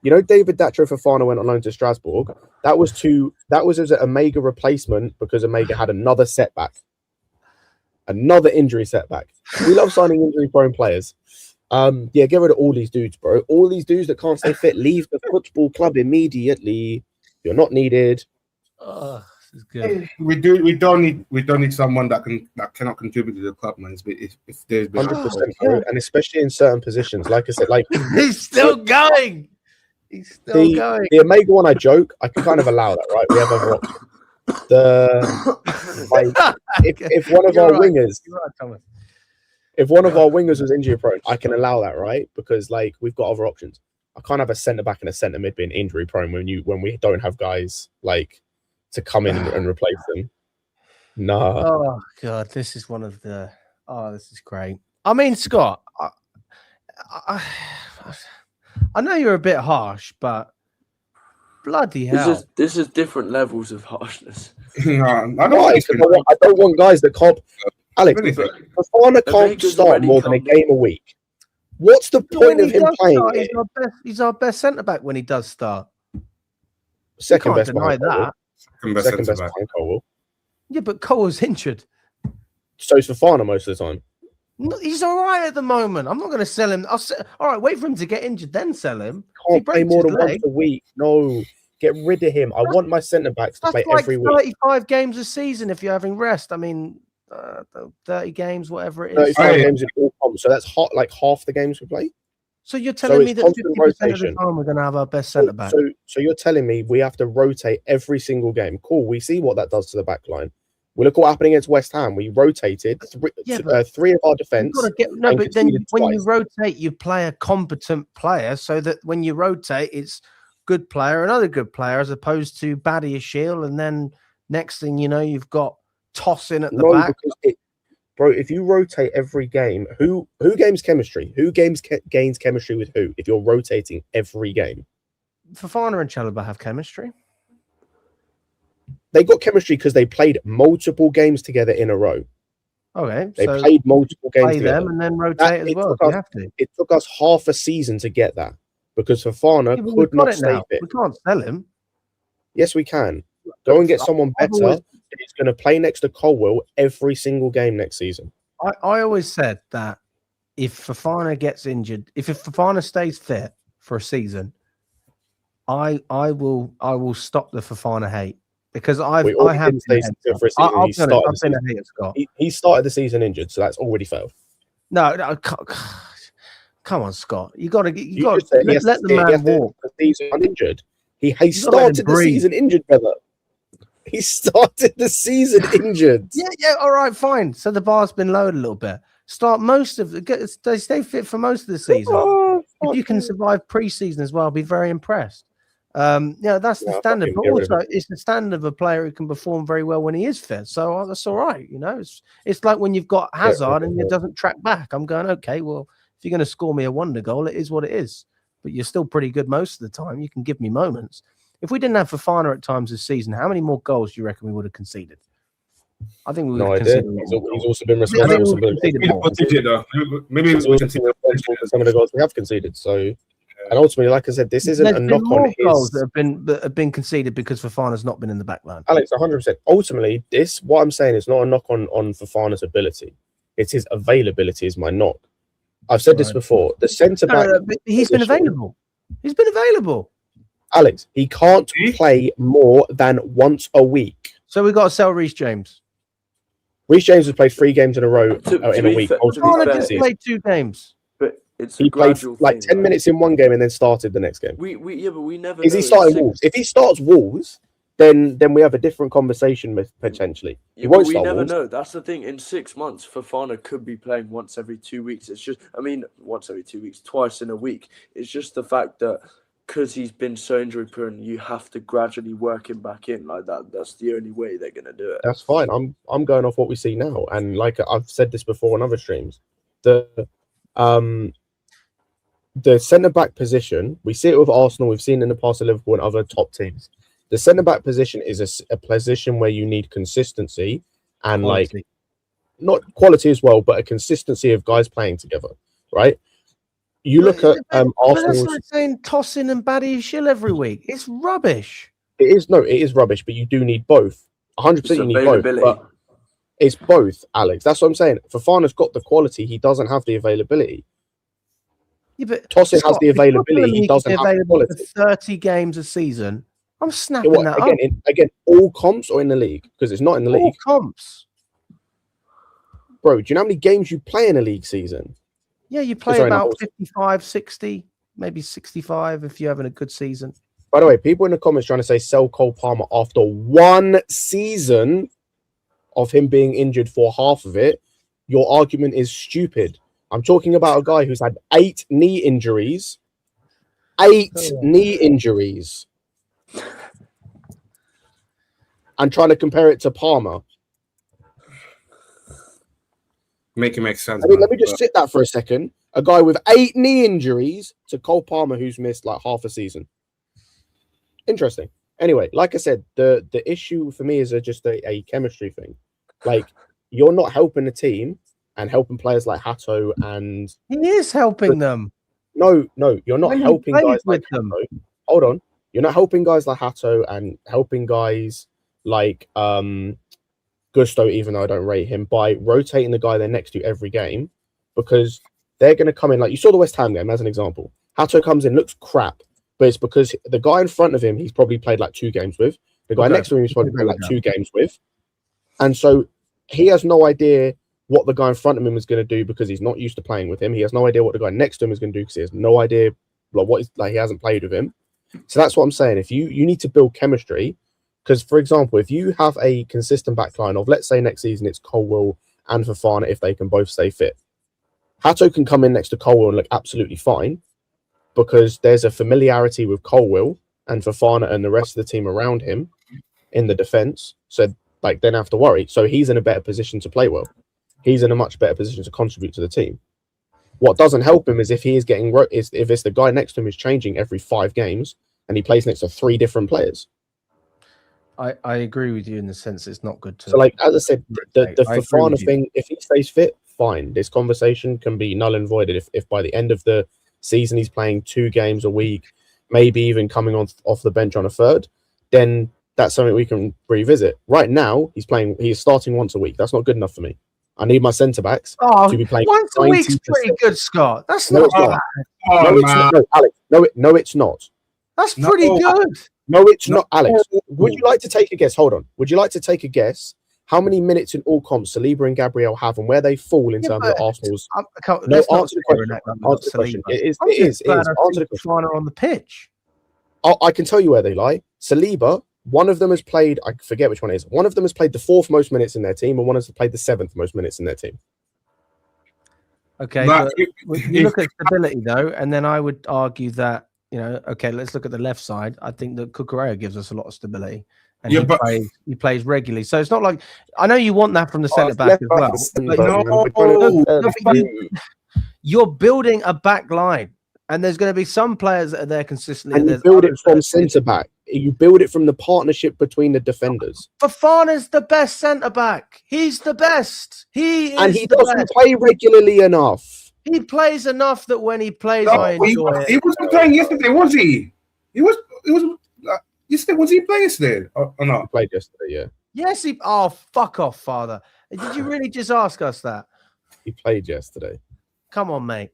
David Datro Fofana went on loan to Strasbourg. That was as an Omega replacement because Omega had another setback, another injury setback. We love signing injury-prone players. Get rid of all these dudes, bro. All these dudes that can't stay fit, leave the football club immediately. You're not needed. This is good. We don't need someone that cannot contribute to the club, man. If there's 100%, and especially in certain positions, like I said, like he's still going. He's still going. The Omega one, I joke. I can kind of allow that, right? We have other options. If one of our wingers, if one of our wingers was injury prone, I can allow that, right? Because like we've got other options. I can't have a centre back and a centre mid being injury prone when we don't have guys like to come in and replace them. No. Oh God, this is one of the. Oh, this is great. I mean, Scott, I know you're a bit harsh, but bloody hell, this is different levels of harshness. No, I don't want guys that can't. Alex, Fofana can't start more than a game a week. What's the point of him playing? He's our best centre back when he does start. Second best. Deny that. Second best behind Cole. Yeah, but Cole's injured. So is Fofana most of the time. He's all right at the moment. I'm not going to sell him. All right, wait for him to get injured, then sell him. Can't play more than once a week. No, get rid of him. I want my centre backs to play every week. 35 games a season if you're having rest. I mean, 30 games, whatever it is. 35 games in all comps. So that's like half the games we play. So you're telling me that 50% of the time we're going to have our best centre back. So you're telling me we have to rotate every single game. Cool. We see what that does to the back line. We look what happened against West Ham. We rotated 3 of our defence. But then when you rotate, you play a competent player so that when you rotate, it's good player, another good player, as opposed to Badiashile, and then next thing you know, you've got tossing at the back. Bro, if you rotate every game, who gains chemistry? Who gains chemistry with who? If you're rotating every game, Fofana and Chalobah have chemistry. They got chemistry because they played multiple games together in a row. Okay, They so played multiple games play together. them and then rotate as It well. took If you us- have to. It took us half a season to get that because Fofana Yeah, but we've could got not it stay now. fit. We can't sell him. Yes, we can. Go and get someone I've better always- that is going to play next to Colwell every single game next season. I always said that if Fofana gets injured, if Fofana stays fit for a season, I will stop the Fofana hate because I already have didn't stay fit for a season. He started the I've been a season. hater, Scott. He started the season injured, so that's already failed. No, come on, Scott. You got to just said he has let to the stay- he man has to walk. stay the season uninjured. He You gotta let him started the breathe. season injured, brother. He started the season injured. Yeah, all right, fine. So the bar's been lowered a little bit. Start most of they stay fit for most of the season. Oh, If you can survive pre-season as well, I'll be very impressed. That's the Yeah, standard, fucking but get rid of also it's the standard of a player who can perform very well when he is fit. So that's all right, It's like when you've got Hazard and it doesn't track back. I'm going, okay, well, if you're going to score me a wonder goal, it is what it is. But you're still pretty good most of the time. You can give me moments. If we didn't have Fofana at times this season, how many more goals do you reckon we would have conceded? I think we would no have idea. conceded. He's also been I think responsible we would have conceded more. What did you though? Maybe He's we also can see been responsible for some of the goals we have conceded. So, and ultimately, like I said, this isn't There's a been knock more on goals his. that have been conceded because Fofana's not been in the back line. Alex, 100%. Ultimately, what I'm saying is not a knock on Fofana's ability. It's his availability is my knock. I've said this Right. before. The centre back. But he's been position- available. He's been available. Alex, he can't play more than once a week. So we got to sell Reece James. Reece James has played 3 games in a row To in be a week. fair- multiple to be Fofana times fair, just this season. played 2 games. But it's a He played gradual like thing, 10 right? minutes in one game and then started the next game. We we never. Is know he in starting six- Wolves? If he starts Wolves, then we have a different conversation potentially. He Yeah, but won't we start never Wolves. know. That's the thing. In 6 months, Fofana could be playing once every 2 weeks. It's just, once every 2 weeks, twice in a week. It's just the fact that because he's been so injury prone, you have to gradually work him back in like that. That's the only way they're gonna do it. That's fine. I'm going off what we see now, and like I've said this before on other streams, the centre back position, we see it with Arsenal. We've seen it in the past of Liverpool and other top teams. The centre back position is a position where you need consistency and Quality. not quality as well, but a consistency of guys playing together, right? You look at But that's Arsenal's. like saying tossing and Baddy Shill every week. It's rubbish. It is rubbish, but you do need both. 100%, It's you need both. availability. But it's both, Alex. That's what I'm saying. Fofana's got the quality. He doesn't have the availability. Yeah, but Tosin has Scott, the if you're availability. telling me He he could doesn't be have the available for quality. 30 games a season. I'm snapping What, that up. again, all comps or in the league? Because it's not in the All league. comps. Bro, do you know how many games you play in a league season? Yeah, you play Sorry, no, about also- 55, 60, maybe 65 if you're having a good season. By the way, people in the comments trying to say sell Cole Palmer after 1 season of him being injured for half of it. Your argument is stupid. I'm talking about a guy who's had 8 knee injuries. 8 knee injuries. And trying to compare it to Palmer. Make it make sense. I mean, man. let me just sit that for a second. A guy with 8 knee injuries to Cole Palmer who's missed like half a season. Interesting. Anyway, like I said, the issue for me is just a chemistry thing. Like, you're not helping the team and helping players like Hato and... He is helping them. No, you're not When he helping plays guys with like them. Hato. Hold on. You're not helping guys like Hato and helping guys like Gusto, even though I don't rate him, by rotating the guy they're next to every game, because they're going to come in, like you saw the West Ham game as an example. Hato comes in, looks crap, but it's because the guy in front of him, he's probably played like 2 games with. The guy next to him, he's probably played like 2 games with. And so he has no idea what the guy in front of him is going to do because he's not used to playing with him. He has no idea what the guy next to him is going to do because he has no idea he hasn't played with him. So that's what I'm saying. If you need to build chemistry, because for example, if you have a consistent backline of, let's say next season it's Colwell and Fofana if they can both stay fit. Hato can come in next to Colwell and look absolutely fine because there's a familiarity with Colwell and Fofana and the rest of the team around him in the defense. So they don't have to worry. So he's in a better position to play well. He's in a much better position to contribute to the team. What doesn't help him is if he is getting if it's the guy next to him is changing every 5 games and he plays next to 3 different players. I agree with you in the sense it's not good to. So, like as I said, the I agree Fofana with you. thing, if he stays fit, fine. This conversation can be null and voided if by the end of the season he's playing 2 games a week, maybe even coming off the bench on a third, then that's something we can revisit. Right now, he's starting once a week. That's not good enough for me. I need my centre backs to be playing once a week's 90%. pretty good, Scott. That's No, not it's not. bad. Oh, No, it's man. not. No, Alex. No, it's not. That's pretty No. good. No, it's No. not, Alex. Would you like to take a guess? Hold on. Would you like to take a guess how many minutes in all comps Saliba and Gabriel have and where they fall in terms of Arsenal's? No, Let's not answer the question. Answer the question. It is. Answer the question. Fofana on the pitch. I can tell you where they lie. Saliba, one of them has played, I forget which one it is. One of them has played the 4th most minutes in their team, and one has played the 7th most minutes in their team. Okay, But but you look at stability though, and then I would argue that, okay, let's look at the left side. I think that Cucurella gives us a lot of stability, and Yeah, but- he plays regularly. So it's not like, I know you want that from the centre back as well. You're building a back line, and there's going to be some players that are there consistently. And you build it from centre back. You build it from the partnership between the defenders. Fofana's the best centre back. He's the best. He is, and he the doesn't best. play regularly enough. He plays enough that when he plays, No, I enjoy it. he wasn't playing yesterday, was he? He was yesterday. Was he playing yesterday or He not? played yesterday, yeah. Yes, he. Oh, fuck off, father. Did you really just ask us that? He played yesterday. Come on, mate.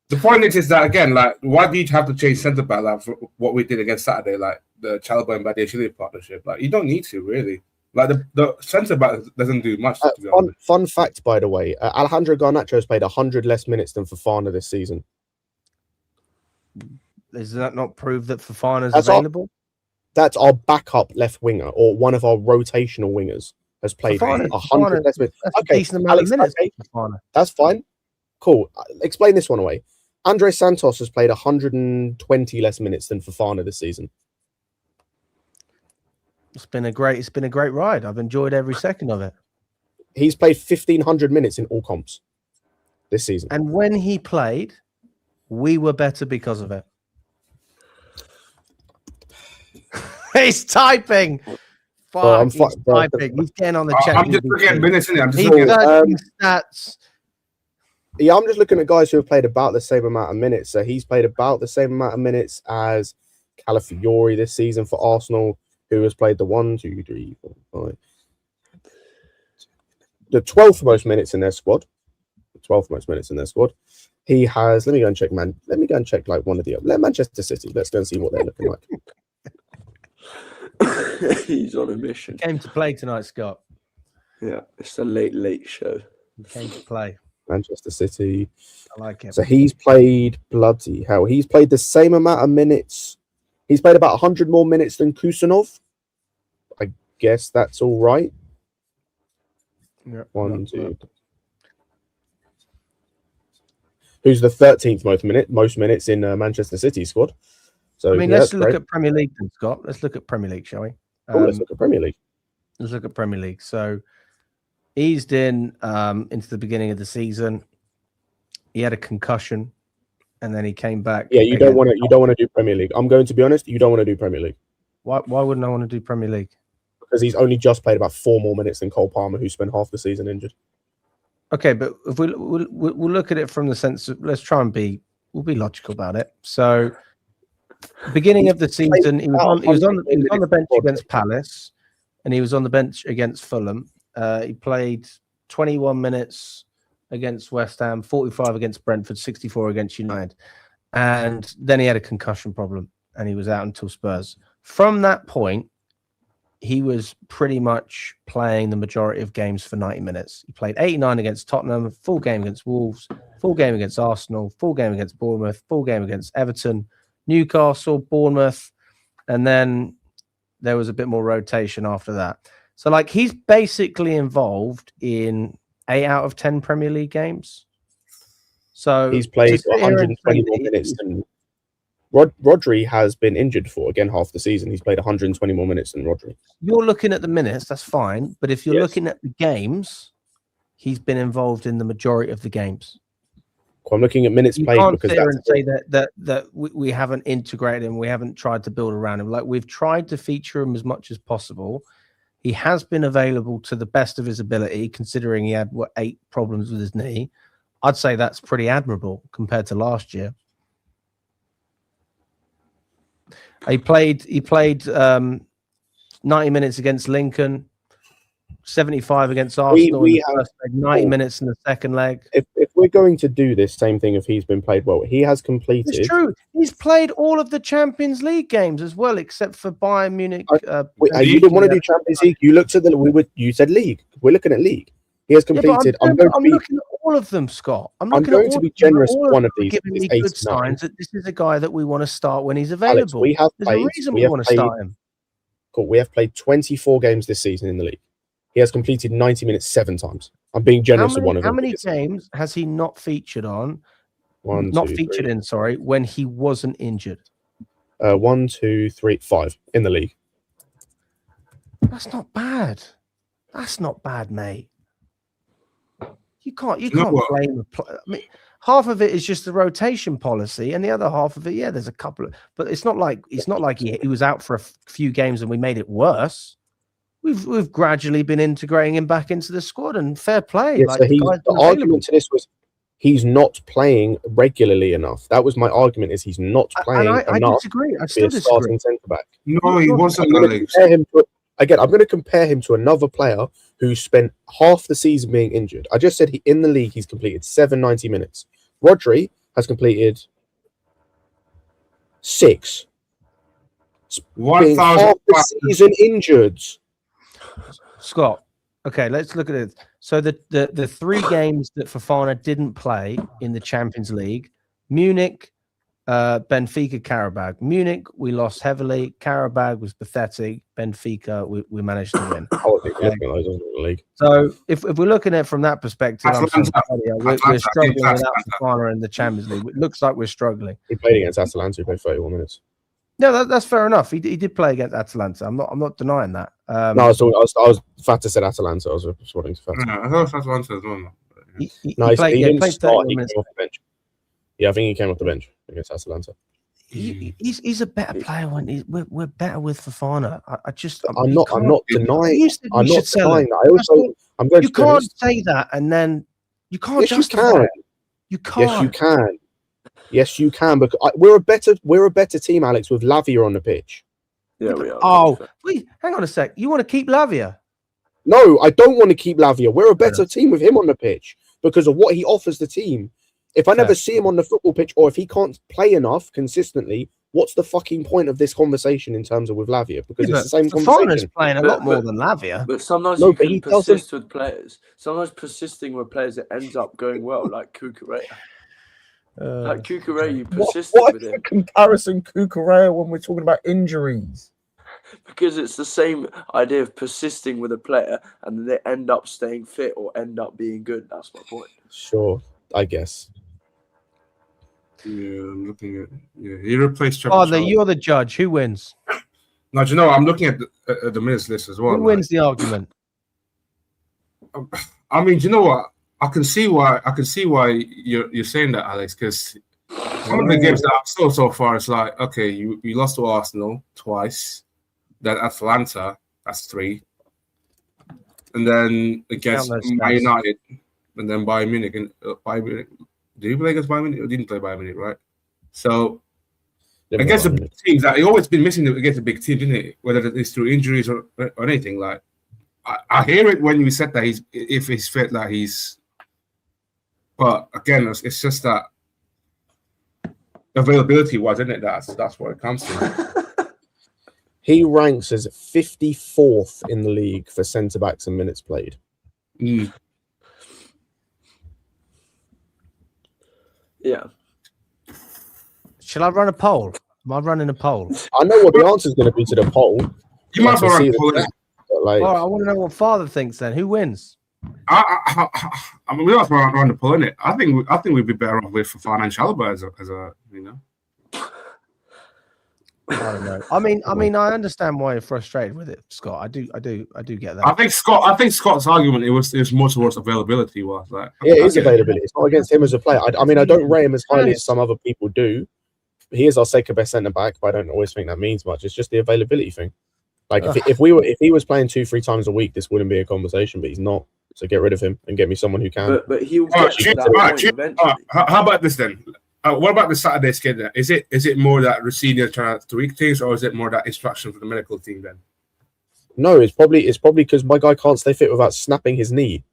The point is that again, like, why do you have to change centre back like for what we did against Saturday, like the Chalobah and Badiashile partnership? Like, you don't need to really. Like the centre back doesn't do much. To be honest. Fun fact, by the way, Alejandro Garnacho has played 100 less minutes than Fofana this season. Does that not prove that Fofana's That's available? That's our backup left winger, or one of our rotational wingers has played Fofana- 100 less minutes. That's a Okay, decent amount Alex, of minutes okay, for Fofana. that's fine. Cool. Explain this one away. Andre Santos has played 120 less minutes than Fofana this season. It's been a great ride. I've enjoyed every second of it. He's played 1,500 minutes in all comps this season. And when he played, we were better because of it. He's typing. Well, Fuck, he's typing. He's getting on the chat. I'm just looking at minutes in it. I'm just He's looking at searching stats. Yeah, I'm just looking at guys who have played about the same amount of minutes. So he's played about the same amount of minutes as Calafiori this season for Arsenal, who has played the 1, 2, 3, 4, 5. The 12th most minutes in their squad. The 12th most minutes in their squad. He has. Let me go and check, man. Let me go and check like one of the. Let Manchester City. Let's go and see what they're looking like. He's on a mission. Came to play tonight, Scott. Yeah, it's a late show. He came to play. Manchester City. I like it. So he's played bloody hell. He's played the same amount of minutes. He's played about 100 more minutes than Kusanov. I guess that's all right. Yeah, 1, 2. Who's the 13th most minutes in Manchester City squad? So I mean, yeah, let's that's look great. at Premier League then, Scott. Let's look at Premier League, shall we? Let's look at Premier League. Let's look at Premier League. So eased in into the beginning of the season. He had a concussion, and then he came back. Yeah, you don't want to do Premier League. I'm going to be honest. You don't want to do Premier League Why wouldn't I want to do Premier League? because he's only just played about 4 more minutes than Cole Palmer, who spent half the season injured. Okay, but if we'll look at it from the sense of, we'll be logical about it. So beginning of the season, he was on the bench against Palace, and he was on the bench against Fulham. He played 21 minutes against West Ham, 45 against Brentford, 64 against United. And then he had a concussion problem, and he was out until Spurs. From that point, he was pretty much playing the majority of games for 90 minutes. He played 89 against Tottenham, full game against Wolves, full game against Arsenal, full game against Bournemouth, full game against Everton, Newcastle, Bournemouth, and then there was a bit more rotation after that. So, like, he's basically involved in 8 out of 10 Premier League games. So He's played 120 more minutes than Rodri has been injured for, again, half the season. He's played 120 more minutes than Rodri. You're looking at the minutes, that's fine. But if you're looking at the games, he's been involved in the majority of the games. I'm looking at minutes You played can't because sit here that's and say that we haven't integrated him, we haven't tried to build around him. Like, we've tried to feature him as much as possible. He has been available to the best of his ability, considering he had 8 problems with his knee. I'd say that's pretty admirable compared to last year. He played 90 minutes against Lincoln, 75 against Arsenal. we in the first leg, 90 minutes in the second leg. if we're going to do this same thing, if he's been played well, he has completed. It's true. He's played all of the Champions League games as well, except for Bayern Munich. You didn't want to do Champions League. You looked at you said league. We're looking at league. He has completed. I'm looking at all of them, Scott. I'm going to be generous with one of these. Giving me good signs that this is a guy that we want to start when he's available. Alex, There's a reason we want to start him. Cool. We have played 24 games this season in the league. He has completed 90 minutes 7 times. I'm being generous with one of them. How many games has he not featured on? When he wasn't injured? 1, 2, 3, 5 in the league. That's not bad. That's not bad, mate. You can't blame. I mean, half of it is just the rotation policy, and the other half of it, there's a couple of. But it's not like he was out for a few games and we made it worse. We've gradually been integrating him back into the squad, and fair play. Yeah, so the argument to this was he's not playing regularly enough. That was my argument. Is he's not playing enough? I disagree. I still disagree. Starting centre back. No, he wasn't. I'm going to compare him to another player who spent half the season being injured. I just said in the league he's completed 90 minutes. Rodri has completed 6. Being half the season injured. Scott, okay, let's look at it. So the 3 games that Fofana didn't play in the Champions League: Munich, Benfica, Carabao. Munich, we lost heavily. Carabao was pathetic. Benfica, we managed to win. So if we're looking at it from that perspective, we're struggling without Fofana in the Champions League. It looks like we're struggling. He played against Atalanta. He played 31 minutes. No, that's fair enough. He did play against Atalanta. I'm not denying that. No, I was Fata said Atalanta. I was responding to Fata. No, I thought Atalanta as well. He didn't start. He came off the bench. Yeah, I think he came off the bench against Atalanta. He's a better player when we're better with Fofana. I'm not denying. I'm not denying that. You can't say that and then you can't justify it. You can't. Yes, you can. Yes, you can. Because we're a better team, Alex, with Lavia on the pitch. Yeah, we are. Oh, wait, hang on a sec. You want to keep Lavia? No, I don't want to keep Lavia. We're a better team with him on the pitch because of what he offers the team. If I never see him on the football pitch, or if he can't play enough consistently, what's the fucking point of this conversation in terms of with Lavia? Because it's the same conversation. Fofana's playing a lot more than Lavia. But sometimes you can persist with players. Sometimes persisting with players, it ends up going well, like Cucurella. Like Cucurella, you persisted with him. What's the comparison Cucurella when we're talking about injuries? Because it's the same idea of persisting with a player and then they end up staying fit or end up being good. That's my point. Sure, I guess. Yeah, I'm looking at. Yeah, he replaced. You're the judge. Who wins? No, do you know? I'm looking at the minutes list as well. Who wins the argument? I mean, do you know what? I can see why you're saying that, Alex. Because some of the games that I've saw so far, it's like, okay, you lost to Arsenal twice, then Atalanta, that's 3, and then against Man United, and then Bayern Munich. And Bayern Munich, did you play against Bayern Munich or didn't play Bayern Munich, right? So against the big teams, that he always been missing against the big teams, didn't he? Whether it's through injuries or anything. Like I hear it when you said that if he's fit, that he's. But again, it's just that availability was, isn't it? That's what it comes to. He ranks as 54th in the league for centre backs and minutes played. Yeah. Shall I run a poll? Am I running a poll? I know what the answer is going to be to the poll. You might as well run a poll. Well, I want to know what Father thinks then. Who wins? I mean, we might as well run the poll, innit? I think we'd be better off with Fofana and Chalobah as a you know. I don't know. I mean, I understand why you're frustrated with it, Scott. I do get that. I think Scott's argument it was more towards availability. Was like, Yeah, it is availability. It's not against him as a player. I mean, I don't rate him as highly as some other people do. He is our second best centre back, but I don't always think that means much. It's just the availability thing. Like if he was playing 2-3 times a week, this wouldn't be a conversation. But he's not. So get rid of him and get me someone who can. But he'll get to that point eventually. How about this then? What about the Saturday schedule? Is it more that Roseniors trying to tweak things, or is it more that instruction from the medical team then? No, it's probably because my guy can't stay fit without snapping his knee.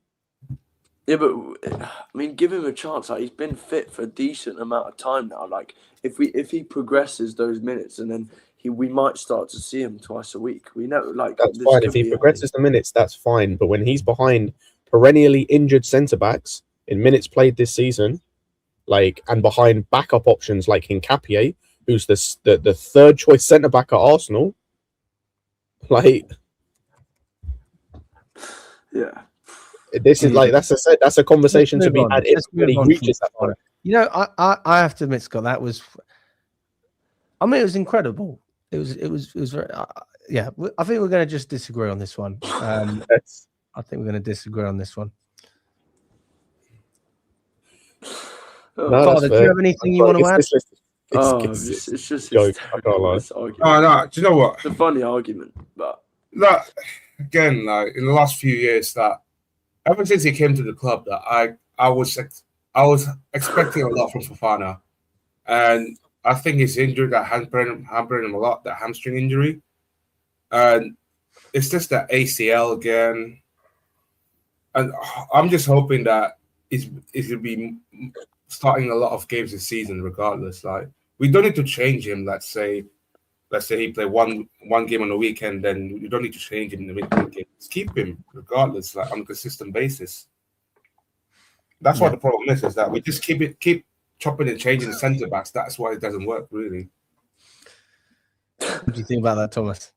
Yeah, but I mean, give him a chance. Like, he's been fit for a decent amount of time now. Like, if he progresses those minutes, and then we might start to see him twice a week. We know, like, that's fine. If he progresses the minutes, that's fine. But when he's behind perennially injured centre backs in minutes played this season, like, and behind backup options like Hincapié, who's the third choice centre back at Arsenal, like, yeah, this is like that's a conversation to be had when he reaches that point. You know, I have to admit, Scott, that was. I mean, it was incredible. It was very. Yeah, I think we're going to just disagree on this one. I think we're going to disagree on this one. No, Father, do you have anything you want to add? It's just joke. I can't lie. No, do you know what? It's a funny argument, but again, like in the last few years, that ever since he came to the club, that I was expecting a lot from Fofana, and I think he's injured. That hampering him a lot. That hamstring injury, and it's just that ACL again. And I'm just hoping that he's gonna be starting a lot of games this season, regardless. Like, we don't need to change him. Let's say he play one game on the weekend, then you don't need to change him in the midweek game. Just keep him regardless, like on a consistent basis. That's what the problem is that we just keep chopping and changing the centre backs. That's why it doesn't work, really. What do you think about that, Thomas?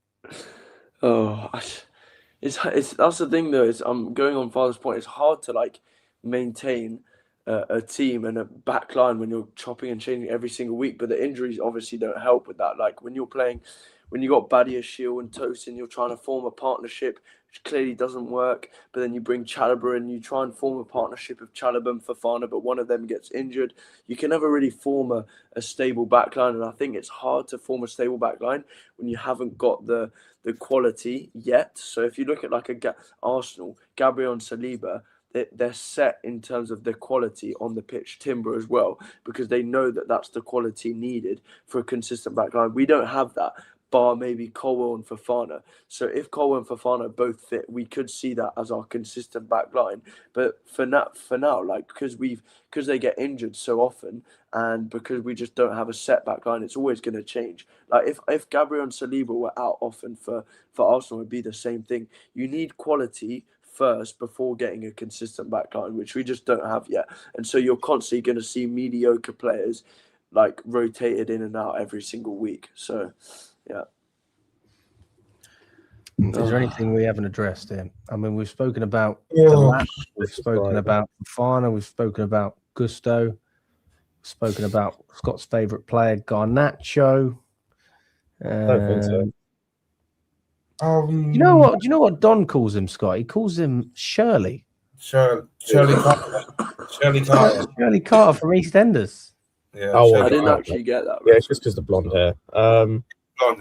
It's that's the thing though. I'm going on Father's point. It's hard to like maintain a team and a back line when you're chopping and changing every single week. But the injuries obviously don't help with that. Like when you got Badiashile and Tosin, you're trying to form a partnership, which clearly doesn't work. But then you bring Chalobah and you try and form a partnership of Chalobah and Fofana, but one of them gets injured. You can never really form a stable back line. And I think it's hard to form a stable back line when you haven't got the quality yet. So if you look at like Arsenal, Gabriel and Saliba, they're set in terms of their quality on the pitch, timber as well, because they know that that's the quality needed for a consistent backline. We don't have that, bar maybe Colwell and Fofana. So if Colwell and Fofana both fit, we could see that as our consistent backline. But for now, like because they get injured so often, and because we just don't have a set backline, it's always going to change. Like if Gabriel and Saliba were out often for Arsenal, it'd be the same thing. You need quality first before getting a consistent backline, which we just don't have yet. And so you're constantly going to see mediocre players like rotated in and out every single week. So, yeah. Is there anything we haven't addressed here? I mean, we've spoken about Delap, we've spoken about Fofana, we've spoken about Gusto, we've spoken about Scott's favourite player, Garnacho. I don't think so. Do you know what Don calls him, Scott? He calls him Shirley. Shirley Carter. Shirley Carter. Shirley Carter from EastEnders. Yeah, I didn't actually get that. Yeah, it's just because the blonde hair. Blonde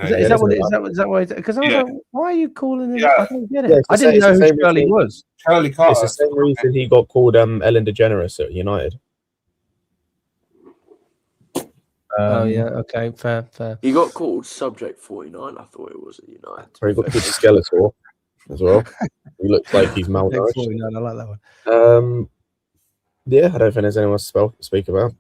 hair. Is that why? Because I was like, why are you calling him? Yeah. I don't get it. Yeah, I didn't know who Shirley was. Shirley Carter. It's the same reason he got called Ellen DeGeneres at United. Oh yeah, okay, fair. He got called Subject 49. I thought it was at United. Or he got called Skeletor as well. He looks like he's malnourished. I like that one. Yeah, I don't think there's anyone to speak about.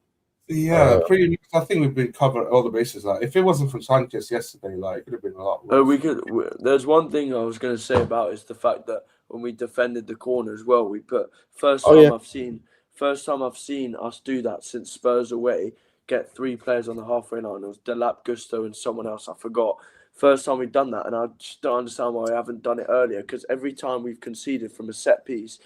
Yeah, pretty much. I think we've been covered all the bases. Like, if it wasn't for Sanchez yesterday, like it could have been a lot worse. There's one thing I was going to say about is the fact that when we defended the corner as well, we put first time I've seen us do that since Spurs away. Get 3 players on the halfway line. It was Delap, Gusto, and someone else I forgot. first time we've done that, and I just don't understand why I haven't done it earlier. Because every time we've conceded from a set piece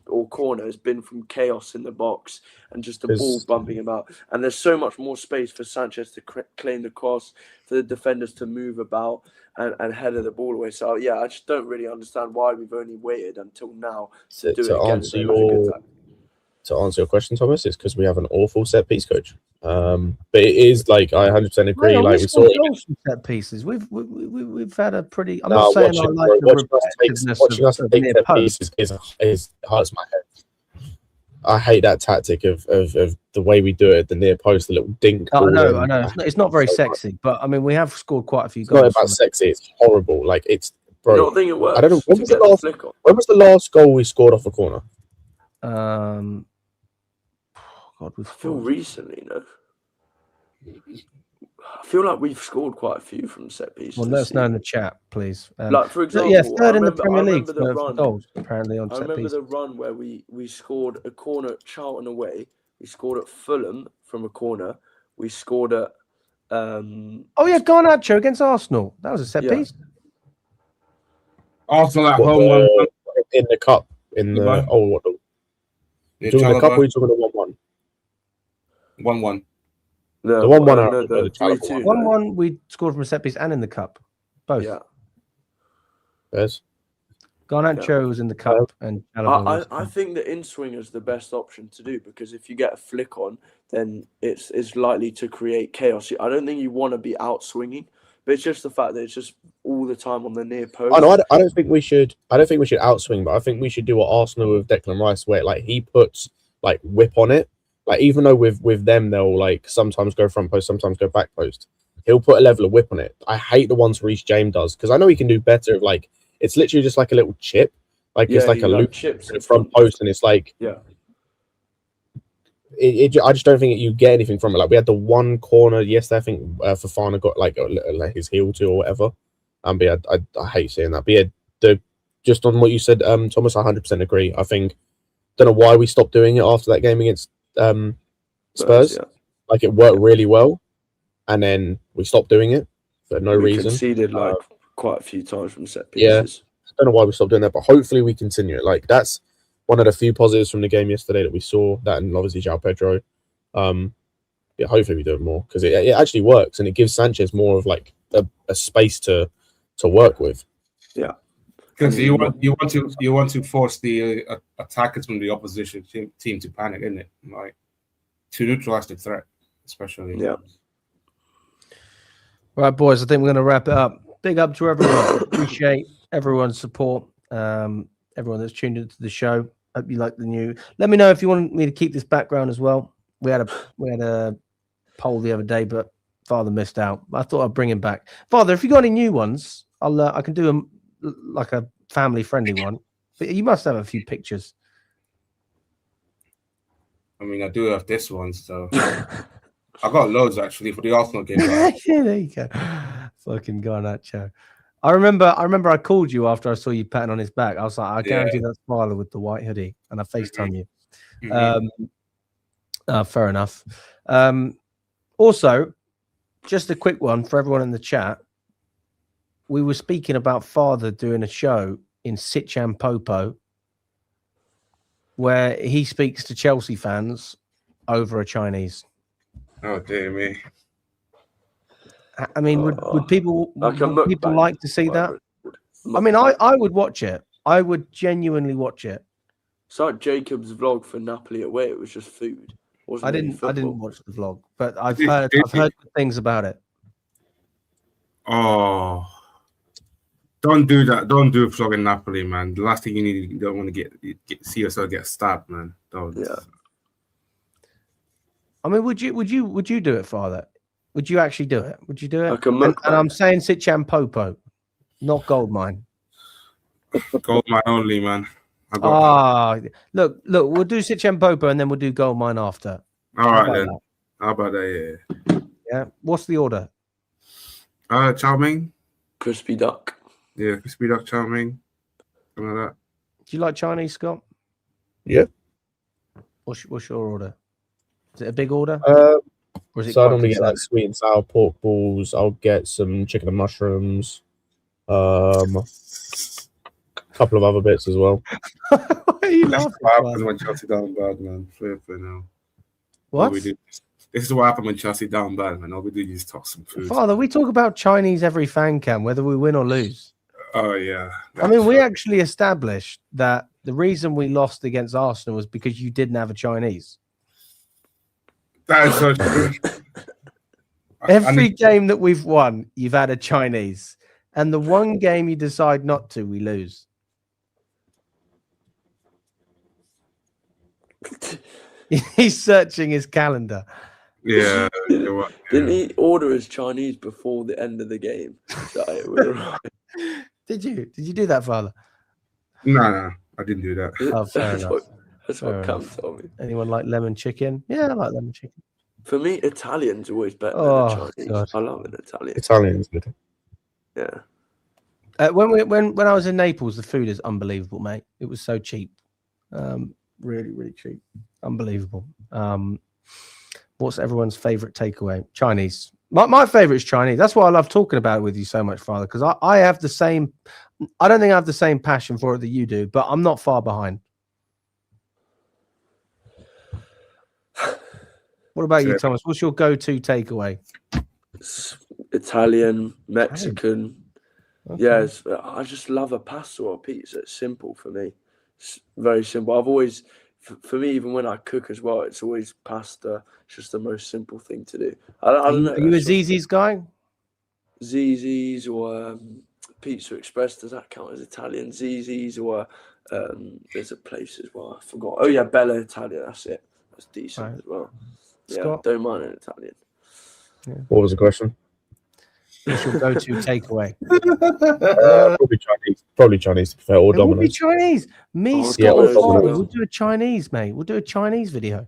or corner, has been from chaos in the box and just the ball bumping about. And there's so much more space for Sanchez to claim the cross, for the defenders to move about and header the ball away. So yeah, I just don't really understand why we've only waited until now to do it against them. To answer your question, Thomas, it's because we have an awful set piece coach. But it is like I 100% agree. Well, like we saw goals from set pieces. We've had a pretty. I'm not saying I like the watching us take set pieces is hurts my head. I hate that tactic of the way we do it, the near post, the little dink. I know. It's not very sexy, but I mean, we have scored quite a few goals. It's not about sexy. It's horrible. Like it's bro. I don't think it works. I don't know. When was the last goal we scored off a corner? God, I feel recently, no. I feel like we've scored quite a few from set pieces. Well, let us know in the chat, please. Like for example, third in the Premier League for goals apparently on set pieces. I remember the run where we scored a corner at Charlton away. We scored at Fulham from a corner. We scored at. Garnacho against Arsenal. That was a set piece. Arsenal at home in the cup. In the the cup, or are you talking about 1-1? 1-1. The 1-1. The 3-2. 1-1. We scored from a set piece and in the cup, both. Yeah. Yes. Garnacho was in the cup, and I think the in-swinger is the best option to do, because if you get a flick on, then it's likely to create chaos. I don't think you want to be out swinging, but it's just the fact that it's just all the time on the near post. I don't think we should. I don't think we should outswing, but I think we should do what Arsenal with Declan Rice, where like he puts like whip on it. Like even though with them they'll like sometimes go front post, sometimes go back post. He'll put a level of whip on it. I hate the ones Reece James does, because I know he can do better. Like it's literally just like a little chip, like it's like a loop chips in the front post, and it's like I just don't think you get anything from it. Like we had the one corner yesterday, I think Fofana got like his heel to or whatever. But yeah, I hate seeing that. But yeah, just on what you said, Thomas, I 100% agree. I think don't know why we stopped doing it after that game against Spurs. Like it worked really well, and then we stopped doing it for no reason. Conceded like quite a few times from set pieces. Yeah, I don't know why we stopped doing that, but hopefully we continue it. Like that's one of the few positives from the game yesterday that we saw. That and obviously João Pedro. Yeah, hopefully we do it more, because it actually works, and it gives Sanchez more of like a space to work with. Yeah, because you want to force the attackers from the opposition team to panic, isn't it? Like to neutralize the threat, especially. Yeah. Right, boys. I think we're going to wrap it up. Big up to everyone. Appreciate everyone's support. Everyone that's tuned into the show. Hope you like the new. Let me know if you want me to keep this background as well. We had a poll the other day, but Father missed out. I thought I'd bring him back. Father, if you got any new ones, I can do like a family friendly one. But you must have a few pictures. I mean, I do have this one, so I got loads actually for the Arsenal game. Yeah, there you go. Fucking Garnacho. I remember I called you after I saw you patting on his back. I was like, I guarantee that's Smiler with the white hoodie, and I FaceTime you. Fair enough. Also, just a quick one for everyone in the chat. We were speaking about Father doing a show in Sitchan Popo where he speaks to Chelsea fans over a Chinese. Oh, dear me. I mean, would people like to see that? I mean, I would watch it. I would genuinely watch it. It's like Jacob's vlog for Napoli away. It was just food. I didn't watch the vlog, but I've heard good things about it. Oh, don't do that. Don't do a vlog in Napoli, man. The last thing you need, you don't want to see yourself get stabbed, man. Don't. Yeah. I mean, would you do it, Father? Would you actually do it? Would you do it? And I'm saying Sitchan Popo, not Goldmine. Goldmine only, man. Look, we'll do Sitchan Popo and then we'll do Goldmine after. All right, then. How about that? Yeah. What's the order? Chow mein. Crispy duck. Yeah, crispy duck, chow mein. Something like that. Do you like Chinese, Scott? Yeah. What's your order? Is it a big order? Or is it So I quite normally get like conservative? sweet and sour pork balls. I'll get some chicken and mushrooms. A couple of other bits as well. Why are you This is laughing? what Father? happened when Chelsea down bad, man. Flipping now. What? We do. This is what happened when Chelsea down bad, man. All we do is talk some food. Father, we talk about Chinese every fan cam, whether we win or lose. Oh yeah. I mean, we that's actually established that the reason we lost against Arsenal was because you didn't have a Chinese. that is so true. Every game that we've won, you've had a Chinese. And the one game you decide not to, we lose. He's searching his calendar. Yeah. You're right, Didn't yeah. he order his Chinese before the end of the game? So it would arrive. Did you? Did you do that, Father? No, I didn't do that. Oh, fair That's enough. That's Fair what Cam enough. told me. Anyone like lemon chicken? Yeah, I like lemon chicken. For me, Italian's always better Oh, than a Chinese. God. I love an Italian. Italian's good. Yeah. When I was in Naples, the food is unbelievable, mate. It was so cheap. Really, really cheap. Unbelievable. What's everyone's favorite takeaway? Chinese. My favorite is Chinese. That's why I love talking about it with you so much, Father, because I have the same. I don't think I have the same passion for it that you do, but I'm not far behind. What about you, Thomas? What's your go-to takeaway? Italian, Mexican. Okay. Yes, I just love a pasta or a pizza. It's simple for me. It's very simple. I've always, for me, even when I cook as well, it's always pasta. It's just the most simple thing to do. I don't know. Are you a Zzz's guy? Zzz's or Pizza Express, does that count as Italian? Zzz's or there's a place as well. I forgot. Oh yeah, Bella Italia. That's it. That's decent Right. as well. Yeah, Scott? don't mind an Italian. What was the question? What's your go-to takeaway? Probably Chinese to be fair, or It will be Domino's. Chinese. Me, Oh, Scott, yeah, and or Father, Domino's. we'll do a Chinese, mate. We'll do a Chinese video.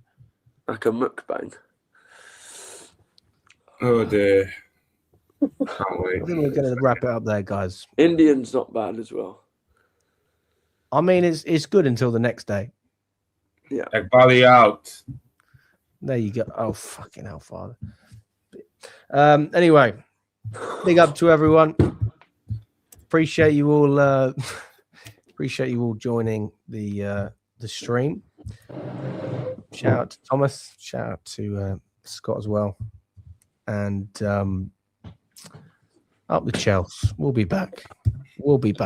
Like a mukbang. Oh dear. Can't I wait. think we're going to wrap it up there, guys. Indian's not bad as well. I mean, it's good until the next day. Like Bali out. There you go. Oh, fucking hell, Father. Anyway, big up to everyone. Appreciate you all. Appreciate you all joining the stream. Shout out to Thomas. Shout out to Scott as well. And up the Chelsea. We'll be back. We'll be back.